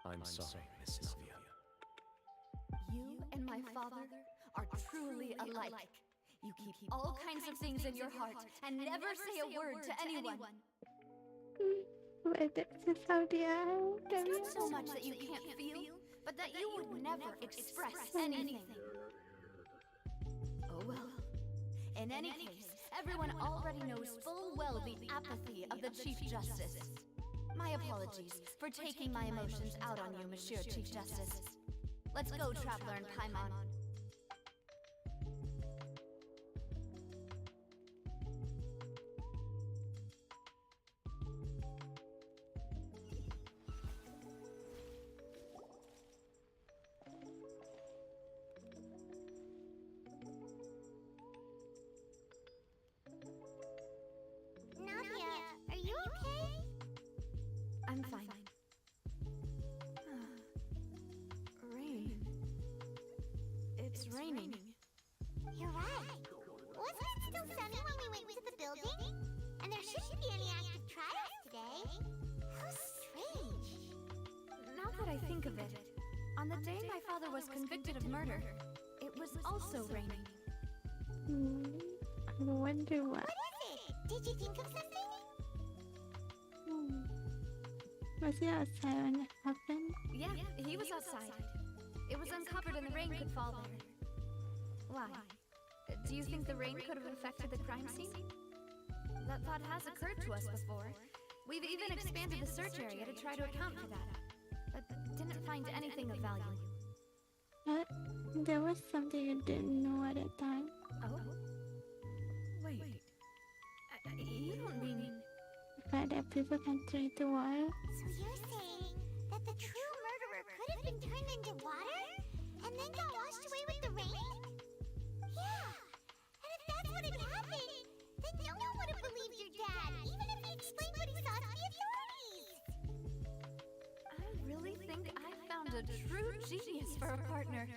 I'm sorry, Miss 𝗦𝗢𝗖𝗓𝗏. You and my father are truly alike. You keep all kinds of things in your heart and never say a word to anyone. But that's just how they are. It's not so much that you can't feel, but that you would never express anything. Oh well. In any case, everyone already knows full well the apathy of the Chief Justice. My apologies for taking my emotions out on you, Monsieur Chief Justice. Let's go, Traveler and Paimon. Nadia, are you okay? I'm fine. Rain. It's raining. You're right. Wasn't it still sunny when we went to the building? And there shouldn't be any active trials today. How strange. Now that I think of it, on the day my father was convicted of murder, it was also raining. I wonder what. What is it? Did you think of something? Was he outside when it happened? Yeah, he was outside. It was uncovered and the rain could fall there. Why? Do you think the rain could have affected the crime scene? That thought has occurred to us before. We've even expanded the search area to try to account for that, but didn't find anything of value. But there was something you didn't know at the time. Oh? Wait. You don't mean... The fact that people can turn into water. So you're saying that the true murderer could have been turned into water and then got washed away with the rain? Yeah. And if that's what had happened, then no one would have believed your dad, even if he explained what he saw to the authorities. I really think I found a true genius for a partner.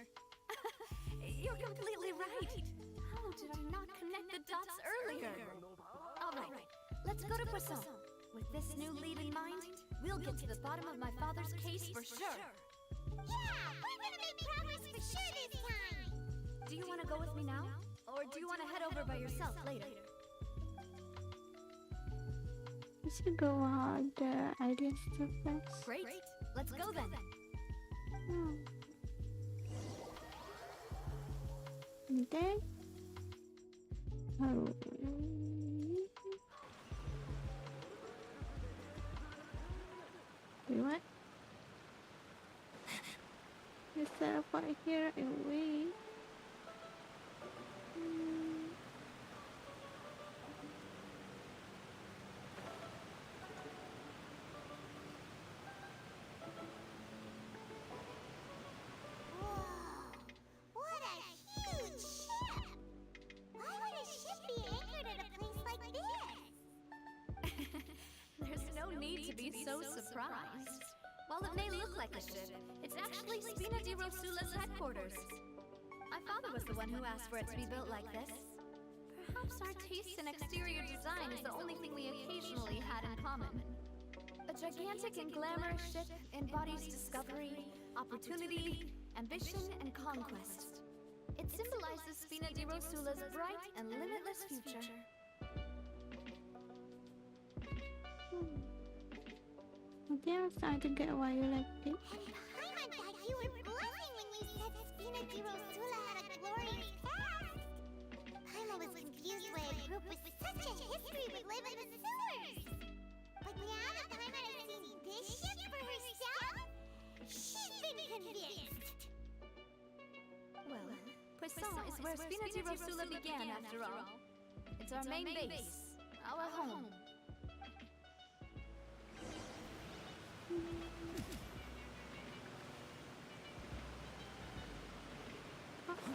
You're completely right. How did I not connect the dots earlier? All right, let's go to Poisson. With this new lead in mind, we'll get to the bottom of my father's case for sure. Yeah, we're gonna make progress for sure this time. Do you want to go with me now? Or do you want to head over by yourself later? We should go out the idea stuff first. Great. Let's go then. And then... Oh. Wait, what? You set up right here and wait. Whoa, what a huge ship! Why would a ship be anchored at a place like this? There's no need to be so surprised. While it may look like a ship, it's actually 𝗦𝗢𝗖𝗜𝗓𝗏's headquarters. My father was the one who asked for it to be built like this. Perhaps our taste in exterior design is the only thing we occasionally had in common. A gigantic and glamorous ship embodies discovery, opportunity, ambition, and conquest. It symbolizes 𝗦𝗢𝗖𝗓𝗏's bright and limitless future. I think I'm starting to get why you like it. And Paimon thought you were bluffing when you said 𝗦𝗢𝗖𝗓𝗏 had a glorious past. confused why a group with such a history would live in the sewers. But now that Paimon has seen this ship for herself, she's been convinced. Well, 𝗲𝗖𝗓 is where 𝗙𝗛𝗙𝗧 began, after all. It's our main base, our home.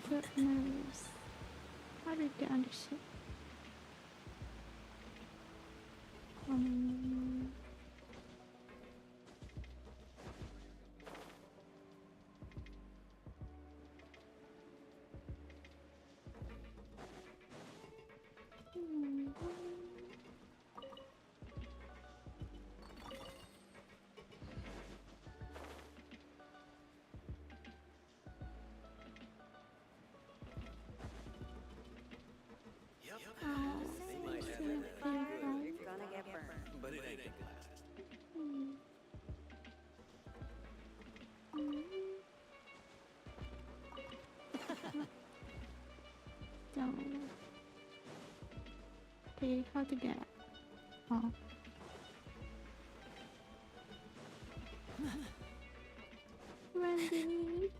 Foot nerves. How did they understand? But it ain't gonna last. Okay, how to get? Oh. Wendy.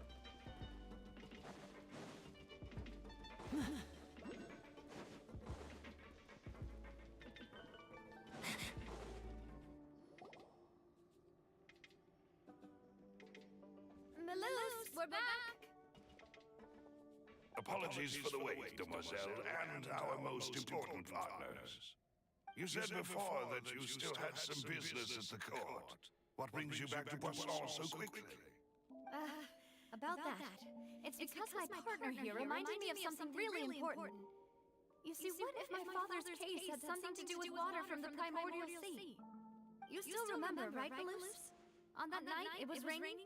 We're back! Apologies for the wait, Demoiselle, and our most important partners. You said before that you still had some business at the court. What brings you back to 𝗲𝗖𝗓 so quickly? About that. It's because my partner here reminded me of something really important. You see, what if my father's case had something to do with water from the primordial sea? You still remember, right, 𝗲𝗏𝗏? On that night, it was raining?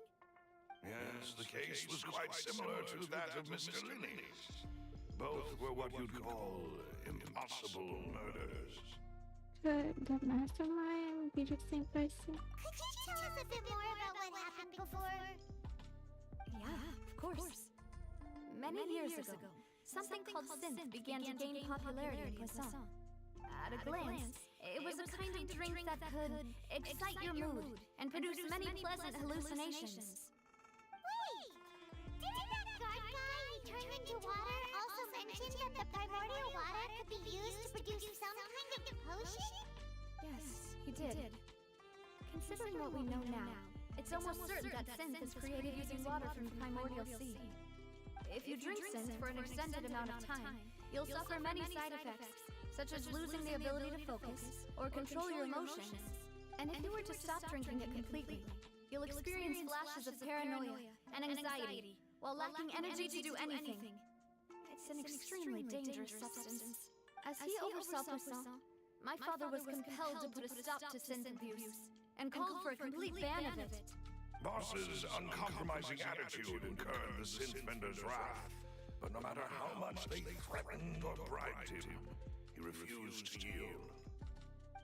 Yes, the case was quite similar to that of Mr. Linney's. Both were what you'd call impossible murders. Could the mastermind be the same person? Could you tell us a bit more about what happened before? Yeah, of course. Many years ago, something called synth began to gain popularity in 𝗲𝗏𝗏. At a glance, it was a kind of drink that could excite your mood and produce many pleasant hallucinations. Wait! Didn't that guard guy who turned into water also mention that the primordial water could be used to produce some kind of potion? Yes, he did. Considering what we know now, it's almost certain that synth is created using water from the primordial sea. If you drink synth for an extended amount of time, you'll suffer many side effects, such as losing the ability to focus or control your emotions. And if you were to stop drinking it completely, you'll experience flashes of paranoia and anxiety while lacking energy to do anything. It's an extremely dangerous substance. As he oversaw 𝗲𝗏𝗏, my father was compelled to put a stop to synth abuse and called for a complete ban of it. Boss's uncompromising attitude incurred the synth vendor's wrath, but no matter how much they threatened or bribed him, he refused to yield.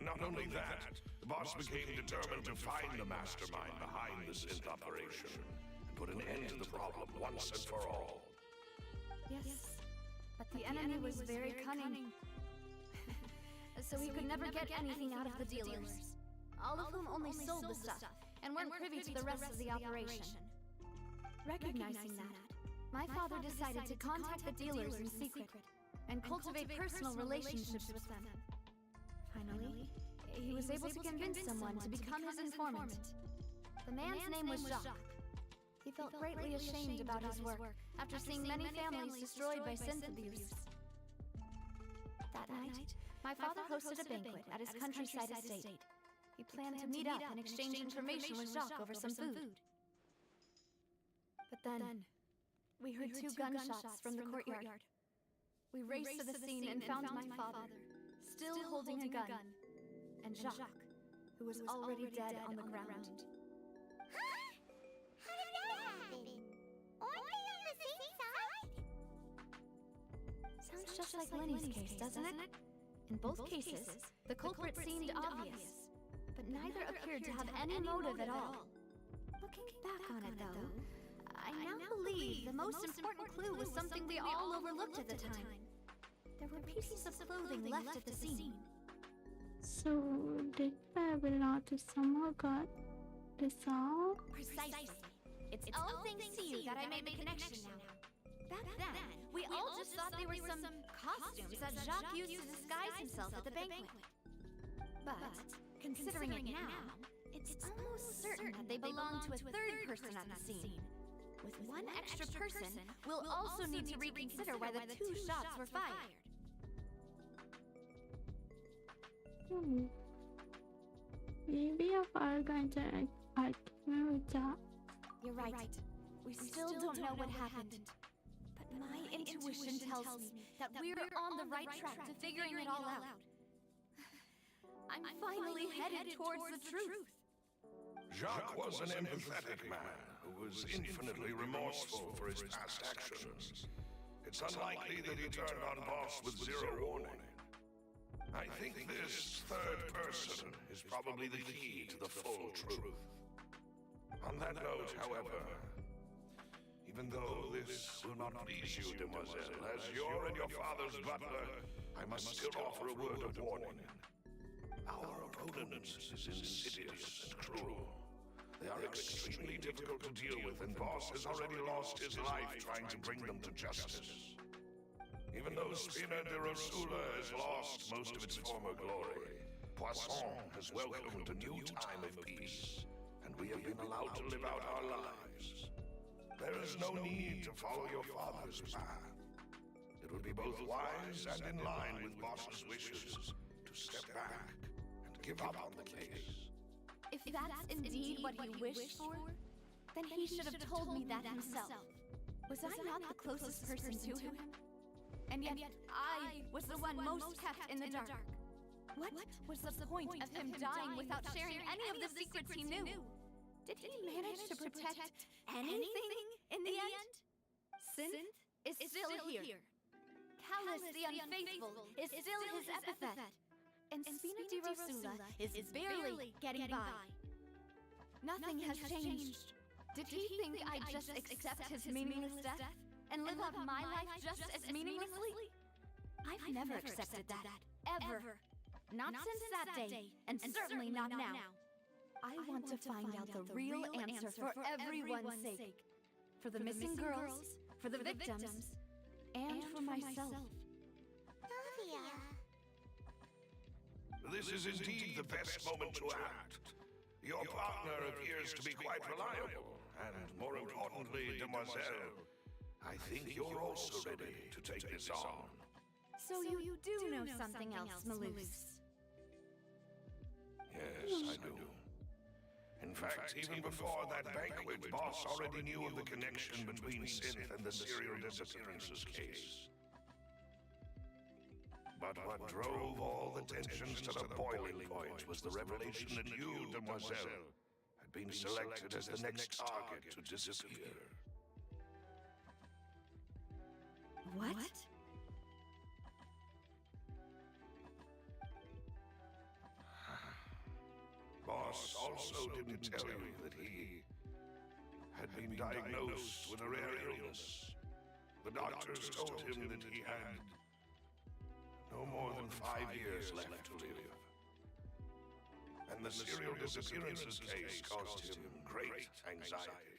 Not only that, the boss became determined to find the mastermind behind the synth operation and put an end to the problem once and for all. Yes, but the enemy was very cunning. So he could never get anything out of the dealers, all of whom only sold the stuff and weren't privy to the rest of the operation. Recognizing that, my father decided to contact the dealers in secret and cultivate personal relationships with them. Finally, he was able to convince someone to become his informant. The man's name was Jacques. He felt greatly ashamed about his work after seeing many families destroyed by synth abuse. That night, my father hosted a banquet at his countryside estate. He planned to meet up and exchange information with Jacques over some food. But then, we heard two gunshots from the courtyard. We raced to the scene and found my father, still holding a gun, and Jacques, who was already dead on the ground. Huh? How did that happen? Aren't they on the same side? Sounds just like Lenny's case, doesn't it? In both cases, the culprit seemed obvious, but neither appeared to have any motive at all. Looking back on it, though, I now believe the most important clue was something we all overlooked at the time. There were pieces of clothing left at the scene. So, did I belong to someone got dissolved? Precisely. It's all thanks to you that I made the connection now. Back then, we all just thought they were some costumes that Jacques used to disguise himself at the banquet. But, considering it now, it's almost certain that they belong to a third person at the scene. With one extra person, we'll also need to reconsider why the 2 shots were fired. Maybe if I'm going to 𝗥𝗨𝗟𝗘𝗦. You're right. We still don't know what happened. But my intuition tells me that we're on the right track to figuring it all out. I'm finally headed towards the truth. Jacques was an empathetic man who was infinitely remorseful for his past actions. It's unlikely that he turned on Boss with zero warning. I think this third person is probably the key to the full truth. On that note, however, even though this will not please you, demoiselle, as you're and your father's butler, I must still offer a word of warning. Our opponent is insidious and cruel. They are extremely difficult to deal with, and Boss has already lost his life trying to bring them to justice. Even though 𝗤𝗙𝗎𝗓 has lost most of its former glory, Poisson has welcomed a new time of peace, and we have been allowed to live out our lives. There is no need to follow your father's path. It would be both wise and in line with Boss's wishes to step back and give up on the case. If that's indeed what he wished for, then he should have told me that himself. Was I not the closest person to him? And yet, I was the one most kept in the dark. What was the point of him dying without sharing any of the secrets he knew? Did he manage to protect anything in the end? Synth is still here. Callus the Unfaithful is still his epithet. And 𝗤𝗎𝗎𝗓 is barely getting by. Nothing has changed. Did he think I'd just accept his meaningless death and live out my life just as meaninglessly? I've never accepted that, ever. Not since that day, and certainly not now. I want to find out the real answer for everyone's sake. For the missing girls, for the victims, and for myself. Navia. This is indeed the best moment to act. Your partner appears to be quite reliable, and more importantly, demoiselle, I think you're also ready to take this on. So you do know something else, Maloose? Yes, I do. In fact, even before that banquet, Boss already knew of the connection between Synth and the serial disappearances case. But what drove all the tensions to the boiling point was the revelation that you, demoiselle, had been selected as the next target to disappear. What? Boss also didn't tell you that he had been diagnosed with a rare illness. The doctors told him that he had no more than 5 years left to live. And the serial disappearances case caused him great anxiety.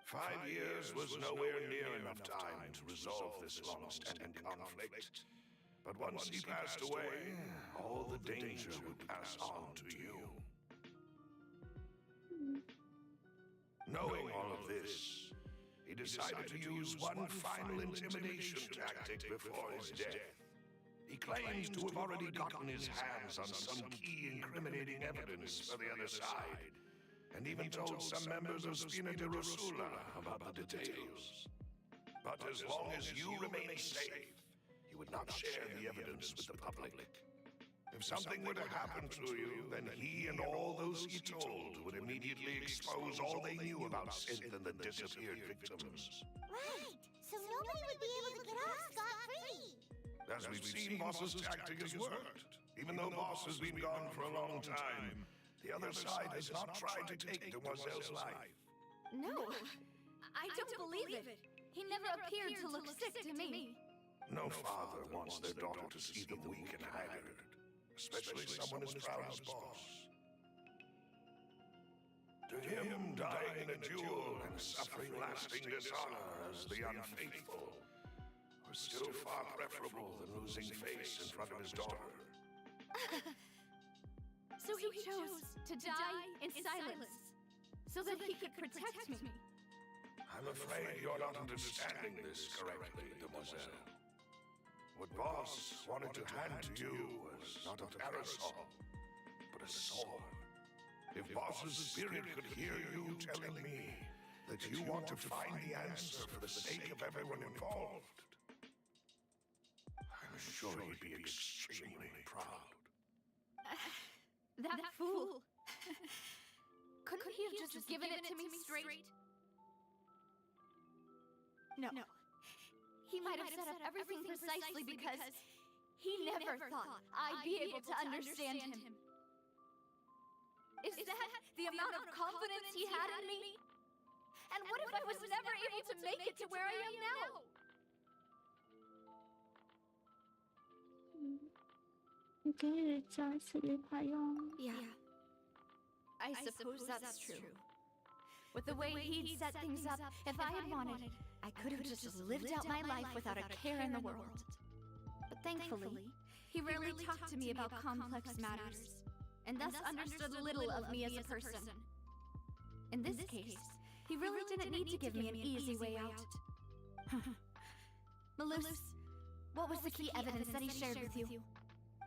5 years was nowhere near enough time to resolve this long-standing conflict. But once he passed away, all the danger would pass on to you. Knowing all of this, he decided to use one final intimidation tactic before his death. He claims to have already gotten his hands on some key incriminating evidence for the other side, and even told some members of 𝗤𝗎𝗎𝗓 about the details. But as long as you remain safe, he would not share the evidence with the public. If something were to happen to you, then he and all those he told would immediately expose all they knew about Synth and the disappeared victims. Right, so nobody would be able to get off scot-free. As we've seen, Boss's tactic has worked. Even though Boss has been gone for a long time, the other side has not tried to take Demoiselle's life. No, I don't believe it. He never appeared to look sick to me. No father wants their daughter to see them weak and haggard, especially someone as proud as Boss. To him, dying in a duel and suffering lasting dishonor as the unfaithful was still far preferable than losing face in front of his daughter. So he chose to die in silence, so that he could protect me. I'm afraid you're not understanding this correctly, Demoiselle. What Boss wanted to hand to you was not a parasol, but a sword. If Boss's spirit could hear you telling me that you want to find the answer for the sake of everyone involved, I'm sure he'd be extremely proud. That fool! Couldn't he have just given it to me straight? No. He might have set up everything precisely because he never thought I'd be able to understand him. Is that the amount of confidence he had in me? And what if I was never able to make it to where I am now? Yeah. I suppose that's true. With the way he'd set things up, if I had wanted, I could have just lived out my life without a care in the world. But thankfully, he rarely talked to me about complex matters, and thus understood little of me as a person. In this case, he really didn't need to give me an easy way out. Malus, what was the key evidence that he shared with you?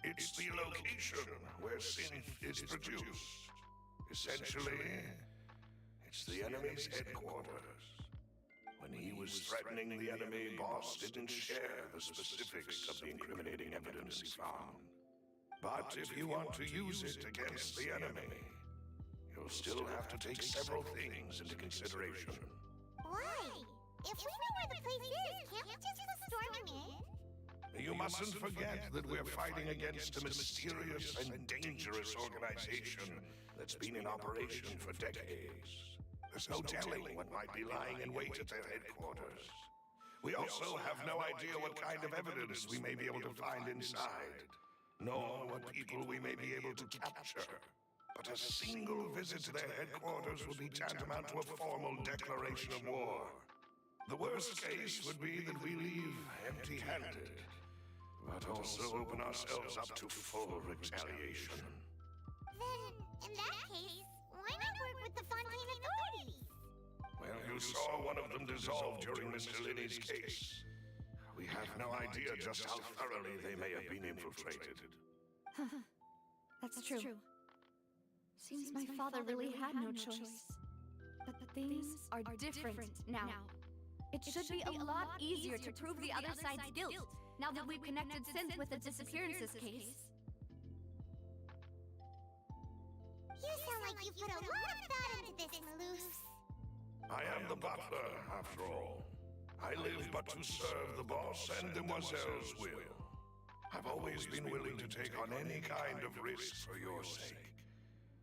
It's the location where synth is produced. Essentially, it's the enemy's headquarters. When he was threatening the enemy, Boss didn't share the specifics of the incriminating evidence he found. But if you want to use it against the enemy, you'll still have to take several things into consideration. Why? If we know where the place is, can't we just go storming in? You mustn't forget that we're fighting against a mysterious and dangerous organization that's been in operation for decades. There's no telling what might be lying in wait at their headquarters. We also have no idea what kind of evidence we may be able to find inside, nor what people we may be able to capture. But a single visit to their headquarters would be tantamount to a formal declaration of war. The worst case would be that we leave empty-handed, but also open ourselves up to full retaliation. Then, in that case, why not work with the Fontaine authorities? Well, you saw one of them dissolve during Mr. Linney's case. We have no idea just how thoroughly they may have been infiltrated. That's true. Seems my father really had no choice. But things are different now. It should be a lot easier to prove the other side's guilt, now that we've connected Synth with the disappearances case. You sound like you put a lot of thought into this, Malus. I am the butler, after all. I live but to serve the boss and Demoiselle's will. I've always been willing to take on any kind of risk for your sake.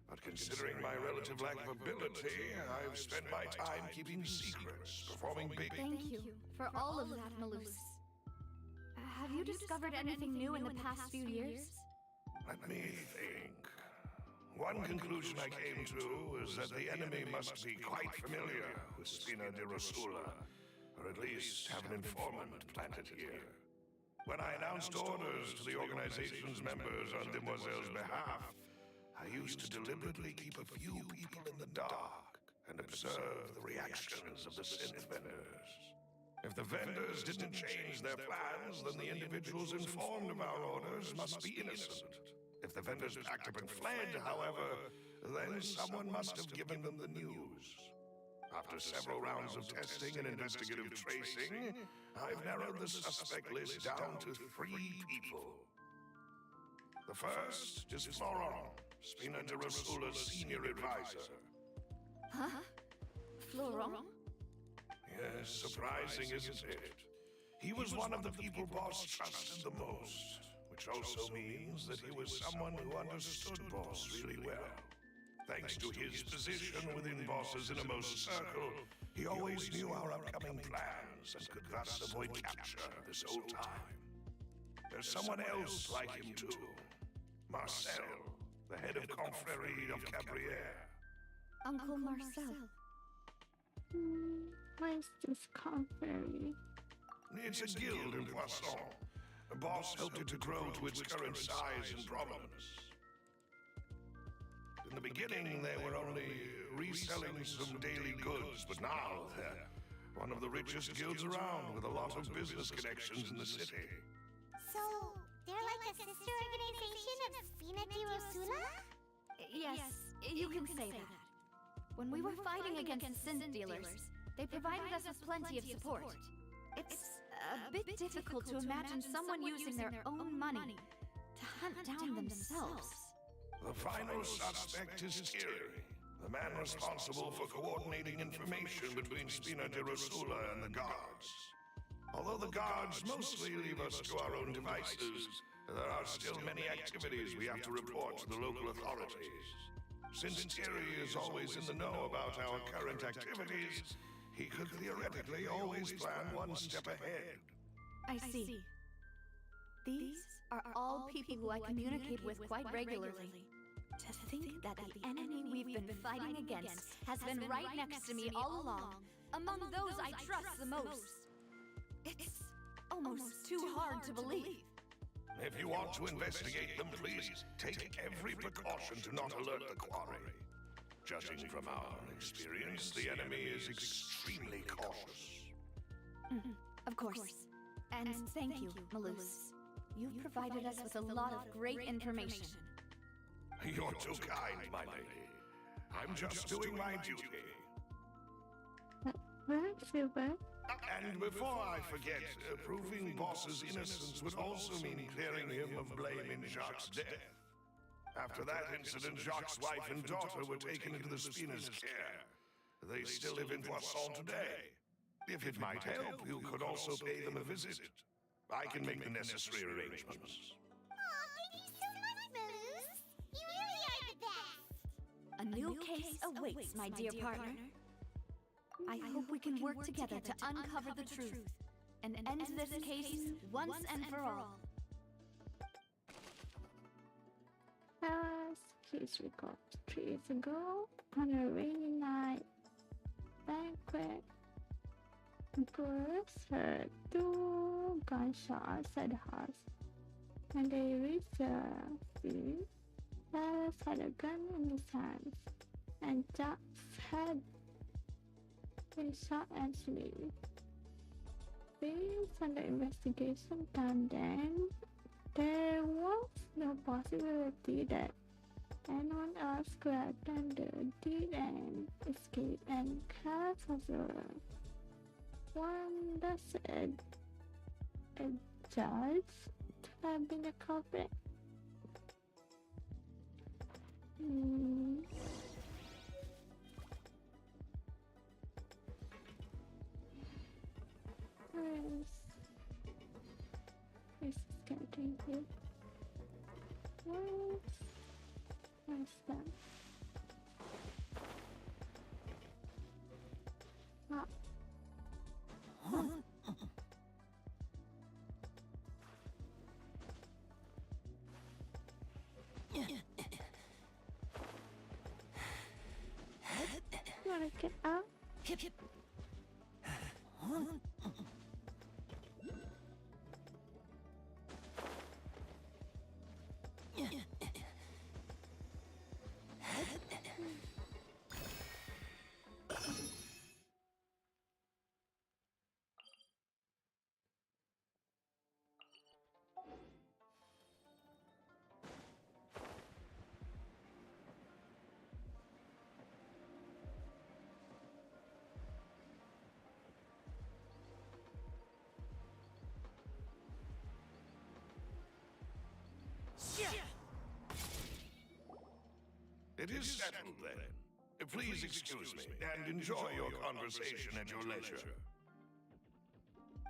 But considering my relative lack of ability, I've spent my time keeping secrets, performing big... Thank you for all of that, Malus. Have you discovered anything new in the past few years? Let me think. One conclusion I came to is that the enemy must be quite familiar with 𝗤𝗙𝗙𝗧, or at least have an informant planted here. When I announced orders to the organization's members on Demoiselle's behalf, I used to deliberately keep a few people in the dark and observe the reactions of the synth vendors. If the vendors didn't change their plans, then the individuals informed of our orders must be innocent. If the vendors packed up and fled, however, then someone must have given them the news. After several rounds of testing and investigative tracing, I've narrowed the suspect list down to 3 people. The first is Florent, 𝗤𝗙𝗙𝗧's senior advisor. Huh? Florent? Yes, surprising, isn't it? He was one of the people Boss trusted the most, which also means that he was someone who understood Boss really well. Thanks to his position within Boss's innermost circle, he always knew our upcoming plans and could thus avoid capture this whole time. There's someone else like him too. Marcel, the head of Confrérie of 𝗥𝗨𝗟𝗓. Uncle Marcel. Where's this Confrérie? It's a guild in Poisson. The boss helped it to grow to its current size and prominence. In the beginning, they were only reselling some daily goods, but now they're one of the richest guilds around with a lot of business connections in the city. So, they're like a sister organization of 𝗙𝗙𝗙𝗓𝗏? Yes, you can say that. When we were fighting against synth dealers, they provided us with plenty of support. It's a bit difficult to imagine someone using their own money to hunt down themselves. The final suspect is 𝗥𝗙𝗙𝗓𝗏, the man responsible for coordinating information between 𝗙𝗛𝗙𝗏 and the guards. Although the guards mostly leave us to our own devices, there are still many activities we have to report to the local authorities. Since 𝗥𝗙𝗙𝗓𝗏 is always in the know about our current activities, he could theoretically always plan one step ahead. I see. These are all people who I communicate with quite regularly. To think that the enemy we've been fighting against has been right next to me all along, among those I trust the most. It's almost too hard to believe. If you want to investigate them, please take every precaution to not alert the quarry. Judging from our experience, the enemy is extremely cautious. Of course. And thank you, 𝗲𝗡. You've provided us with a lot of great information. You're too kind, my lady. I'm just doing my duty. Super. And before I forget, proving Boss's innocence would also mean clearing him of blame in Jacques' death. After that incident, Jacques' wife and daughter were taken into the 𝗙𝗛𝗏's care. They still live in Poisson today. If it might help, you could also pay them a visit. I can make the necessary arrangements. Aw, thank you so much, 𝗲𝗏. You really are the best. A new case awaits, my dear partner. I hope we can work together to uncover the truth and end this case once and for all. Last case recalled 3 years ago on a rainy night. Banquet. Girls heard 2 gunshots at the house. When they reached the scene, Alice had a gun in his hands, and Jacques had been shot and sleep. Based on the investigation done then, there was no possibility that anyone else could have done the deed and escape, and Carlos was the one that's a judge to have been a culprit. Where's this getting here? Where's that? You wanna get out? It is settled then. Please excuse me and enjoy your conversation at your leisure.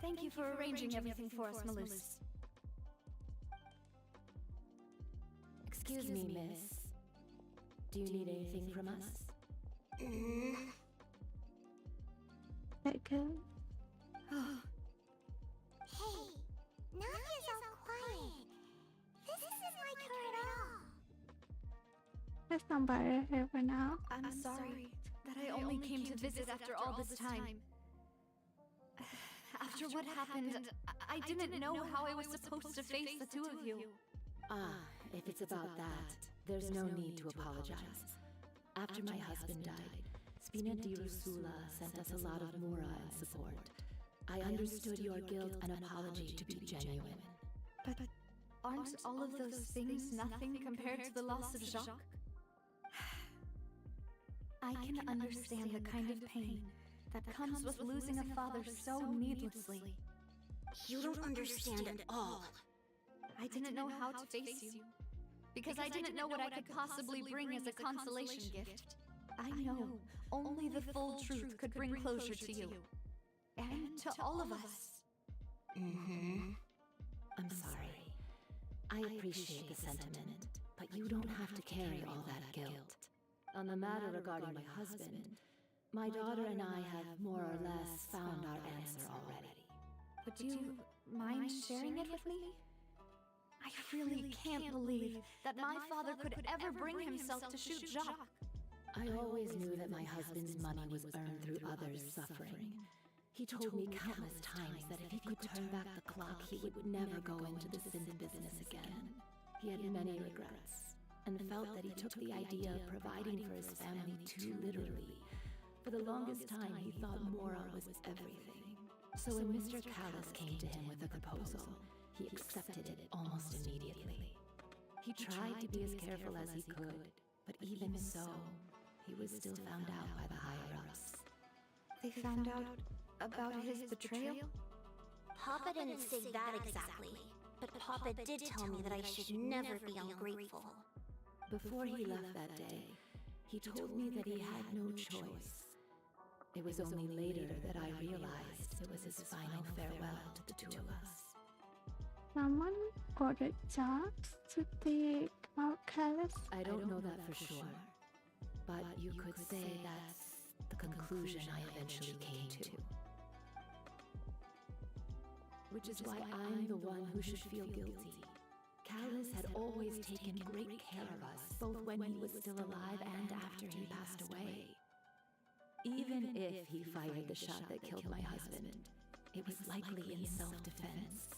Thank you for arranging everything for us, 𝗲𝗡. Excuse me, miss. Do you need anything from us? Okay. Hey, Navia's all quiet. This isn't like her at all. Let's not bother her for now. I'm sorry that I only came to visit after all this time. After what happened, I didn't know how I was supposed to face the two of you. If it's about that, there's no need to apologize. After my husband died, 𝗦𝗙𝗙𝗓𝗏 sent us a lot of mora and support. I understood your guilt and apology to be genuine. But aren't all of those things nothing compared to the loss of Jacques? I can understand the kind of pain that comes with losing a father so needlessly. You don't understand at all. I didn't know how to face you, because I didn't know what I could possibly bring as a consolation gift. I know only the full truth could bring closure to you, and to all of us. I'm sorry. I appreciate the sentiment, but you don't have to carry all that guilt. On the matter regarding my husband, my daughter and I have more or less found our answer already. Would you mind sharing it with me? I really can't believe that my father could ever bring himself to shoot Jacques. I always knew that my husband's money was earned through others' suffering. He told me countless times that if he could turn back the clock, he would never go into the synth business again. He had many regrets, and felt that he took the idea of providing for his family too literally. For the longest time, he thought mora was everything. So when Mr. Callas came to him with a proposal, he accepted it almost immediately. He tried to be as careful as he could, but even so, he was still found out by the higher-ups. They found out about his betrayal? Papa didn't say that exactly, but Papa did tell me that I should never be ungrateful. Before he left that day, he told me that he had no choice. It was only later that I realized it was his final farewell to the two of us. Someone ordered jobs to take out Callas. I don't know that for sure, but you could say that's the conclusion I eventually came to. Which is why I'm the one who should feel guilty. Callas had always taken great care of us, both when he was still alive and after he passed away. Even if he fired the shot that killed my husband, it was likely in self-defense.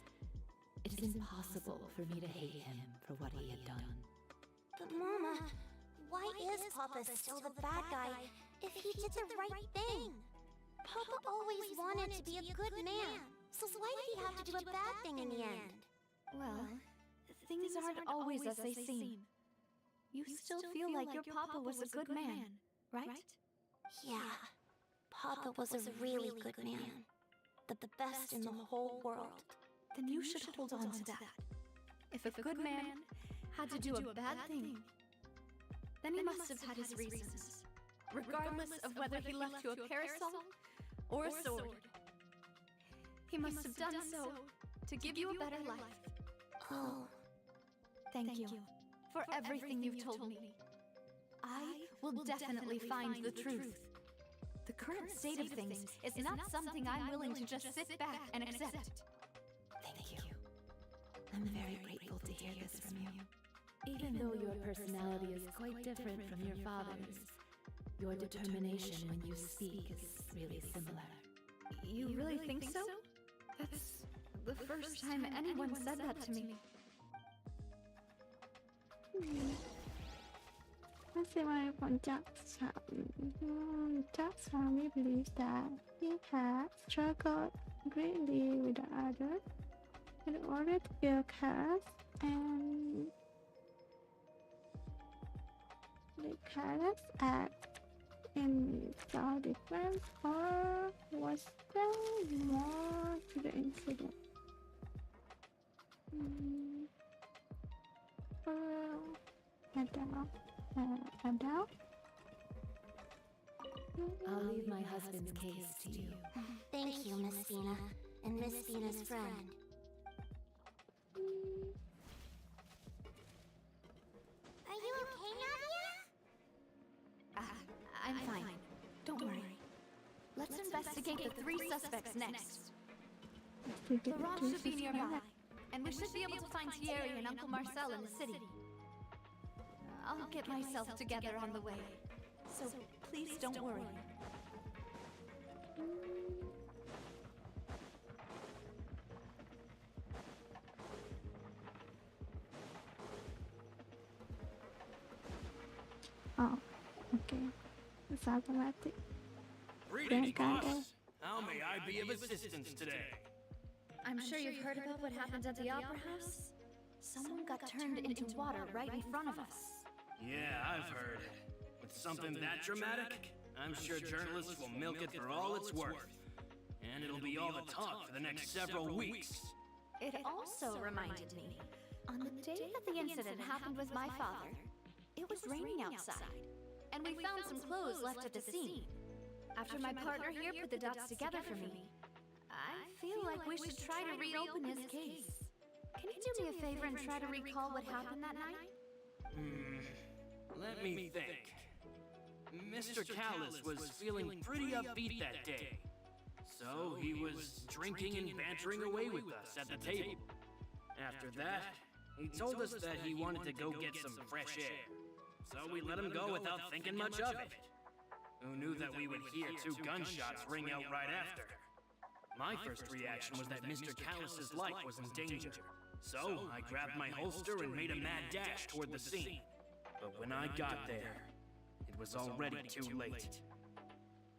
It is impossible for me to hate him for what he had done. But Mama, why is Papa still the bad guy if he did the right thing? Papa always wanted to be a good man, so why did he have to do a bad thing in the end? Well, things aren't always as they seem. You still feel like your papa was a good man, right? Yeah, Papa was a really good man. The best in the whole world. Then you should hold on to that. If a good man had to do a bad thing, then he must have had his reasons, regardless of whether he left you a parasol or a sword. He must have done so to give you a better life. Oh. Thank you for everything you've told me. I will definitely find the truth. The current state of things is not something I'm willing to just sit back and accept. Thank you. I'm very grateful to hear this from you. Even though your personality is quite different from your father's, your determination when you speak is really similar. You really think so? That's the first time anyone said that to me. Let's see what I want Jack's family believes that he had struggled greatly with the others in order to build Callas, and the Callas act in self-defense, or was there more to the incident? Adele? I'll leave my husband's case to you. Thank you, Miss Tina, and Miss Tina's friend. Are you okay, Navia? investigate the 3 suspects next. Investigate the Laurent three should be nearby, suspects. and we should be able to find Thierry and Uncle Marcel in the city. I'll get myself together on the way, so please don't worry. Oh, okay. It's automatic. Greetings, Grandpa. boss. How may I be of assistance today? I'm sure you've heard about what happened at the Opera House. Someone got turned into water right in front of us. Yeah, I've heard. With something that dramatic, I'm sure journalists will milk it for all it's worth. And it'll be all the talk for the next several weeks. It also reminded me, on the day that the incident happened with my father, it was raining outside, and we found some clothes left at the scene. After my partner here put the dots together for me, I feel like we should try to reopen his case. Can you do me a favor and try to recall what happened that night? Let me think. Mr. Callis was feeling pretty upbeat that day. So he was drinking and bantering away with us at the table. After that, he told us that he wanted to go get some fresh air. So we let him go without thinking much of it. Who knew that we would hear 2 gunshots ring out right after? My first reaction was that Mr. Callis's life was in danger. So I grabbed my holster and made a mad dash toward the scene. But when I got there, it was already too late.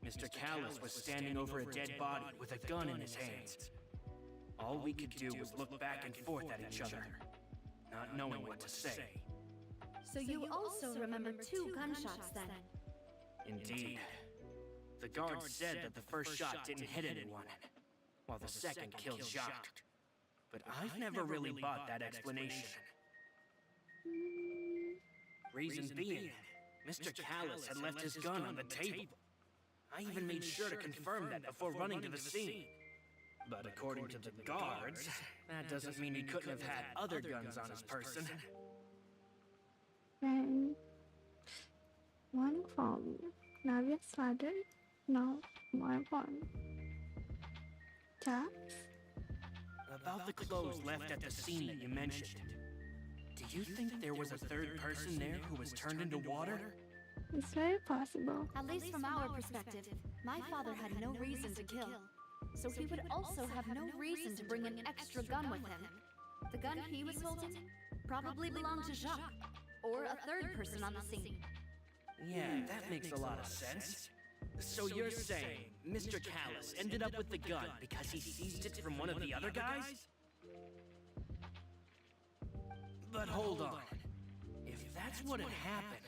Mr. Callis was standing over a dead body with a gun in his hands. All we could do was look back and forth at each other, not knowing what to say. So you also remember 2 gunshots then? Indeed. The guard said that the first shot didn't hit anyone, while the second killed Jacques. But I've never really bought that explanation. Reason being, Mr. Callis had left his gun on the table. I even made sure to confirm that before running to the scene. But according to the guards, that doesn't mean he couldn't have had other guns on his person. And one from Navia's father. No, one from Charles. About the clothes left at the scene that you mentioned, do you think there was a third person there who was turned into water? It's very possible. At least from our perspective, my father had no reason to kill. So he would also have no reason to bring an extra gun with him. The gun he was holding probably belonged to Jacques, or a third person on the scene. Yeah, that makes a lot of sense. So you're saying Mr. Callis ended up with the gun because he seized it from one of the other guys? But hold on. If that's what had happened,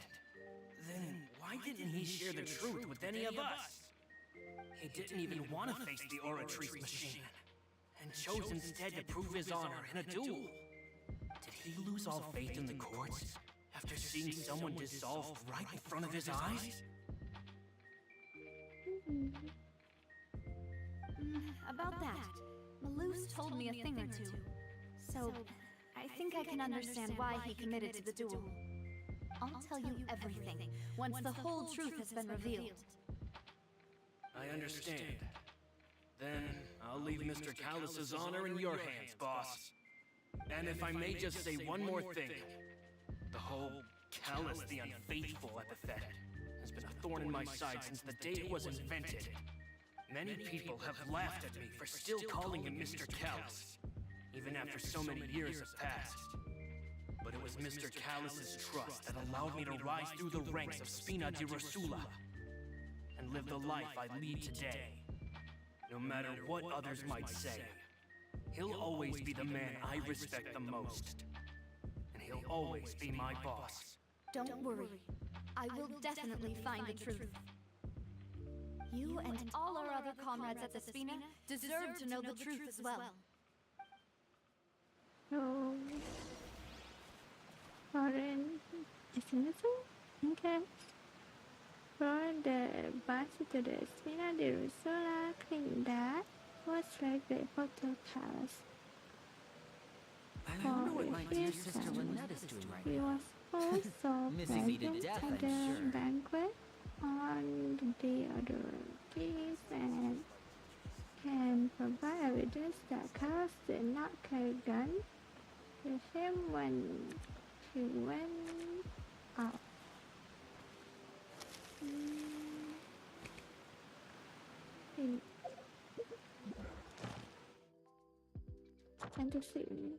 then why didn't he share the truth with any of us? He didn't even want to face the 𝗤𝗙𝗡 machine, and chose instead to prove his honor in a duel. Did he lose all faith in the courts after seeing someone dissolved right in front of his eyes? About that, Malouse told me a thing or two. So, I think I can understand why he committed to the duel. I'll tell you everything once the whole truth has been revealed. I understand. Then I'll leave Mr. Callis's honor in your hands, boss. And if I may just say one more thing, the whole Callis the Unfaithful epithet has been a thorn in my side since the day it was invented. Many people have laughed at me for still calling him Mr. Callis, even after so many years have passed. But it was Mr. Callis's trust that allowed me to rise through the ranks of 𝗤𝗙𝗙𝗜𝗔𝗟 and live the life I lead today. No matter what others might say, he'll always be the man I respect the most. And he'll always be my boss. Don't worry. I will definitely find the truth. You and all our other comrades at the Spina deserve to know the truth as well. So, foreign essentialism? Okay. For the bus to the Spina 𝗔𝗓 claim that was very grateful to Callis. I wonder what my dear sister Lynette is doing right He now. was also Missing me to present death, at I'm the sure. banquet on the other keys and can provide evidence that Carlos did not carry a gun with him when he went out. Fantasy.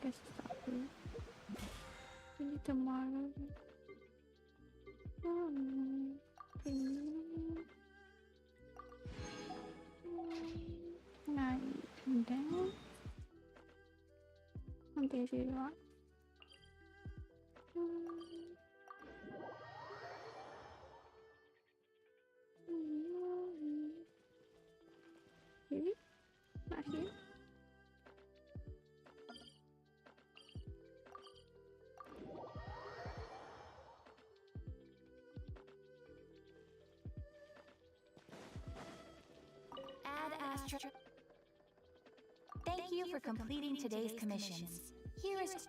Guess stop here. We need tomorrow. Nine and then on day 0. Really? Not here? Thank you for completing today's commissions. Here is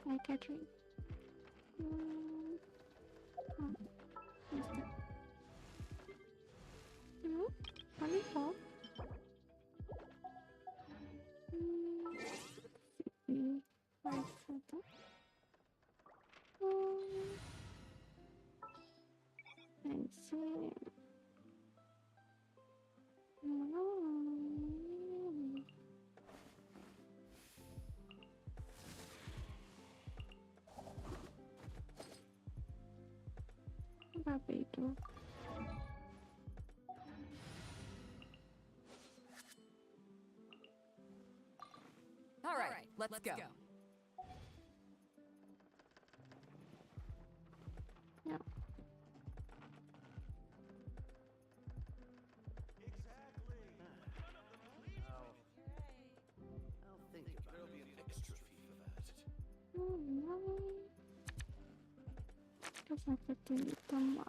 Hi, Catherine. Wonderful. And see. Apa itu? All right, let's go. No. I'll think about it. There'll be an extra fee for that. Oh no. Terus aku tidak tahu.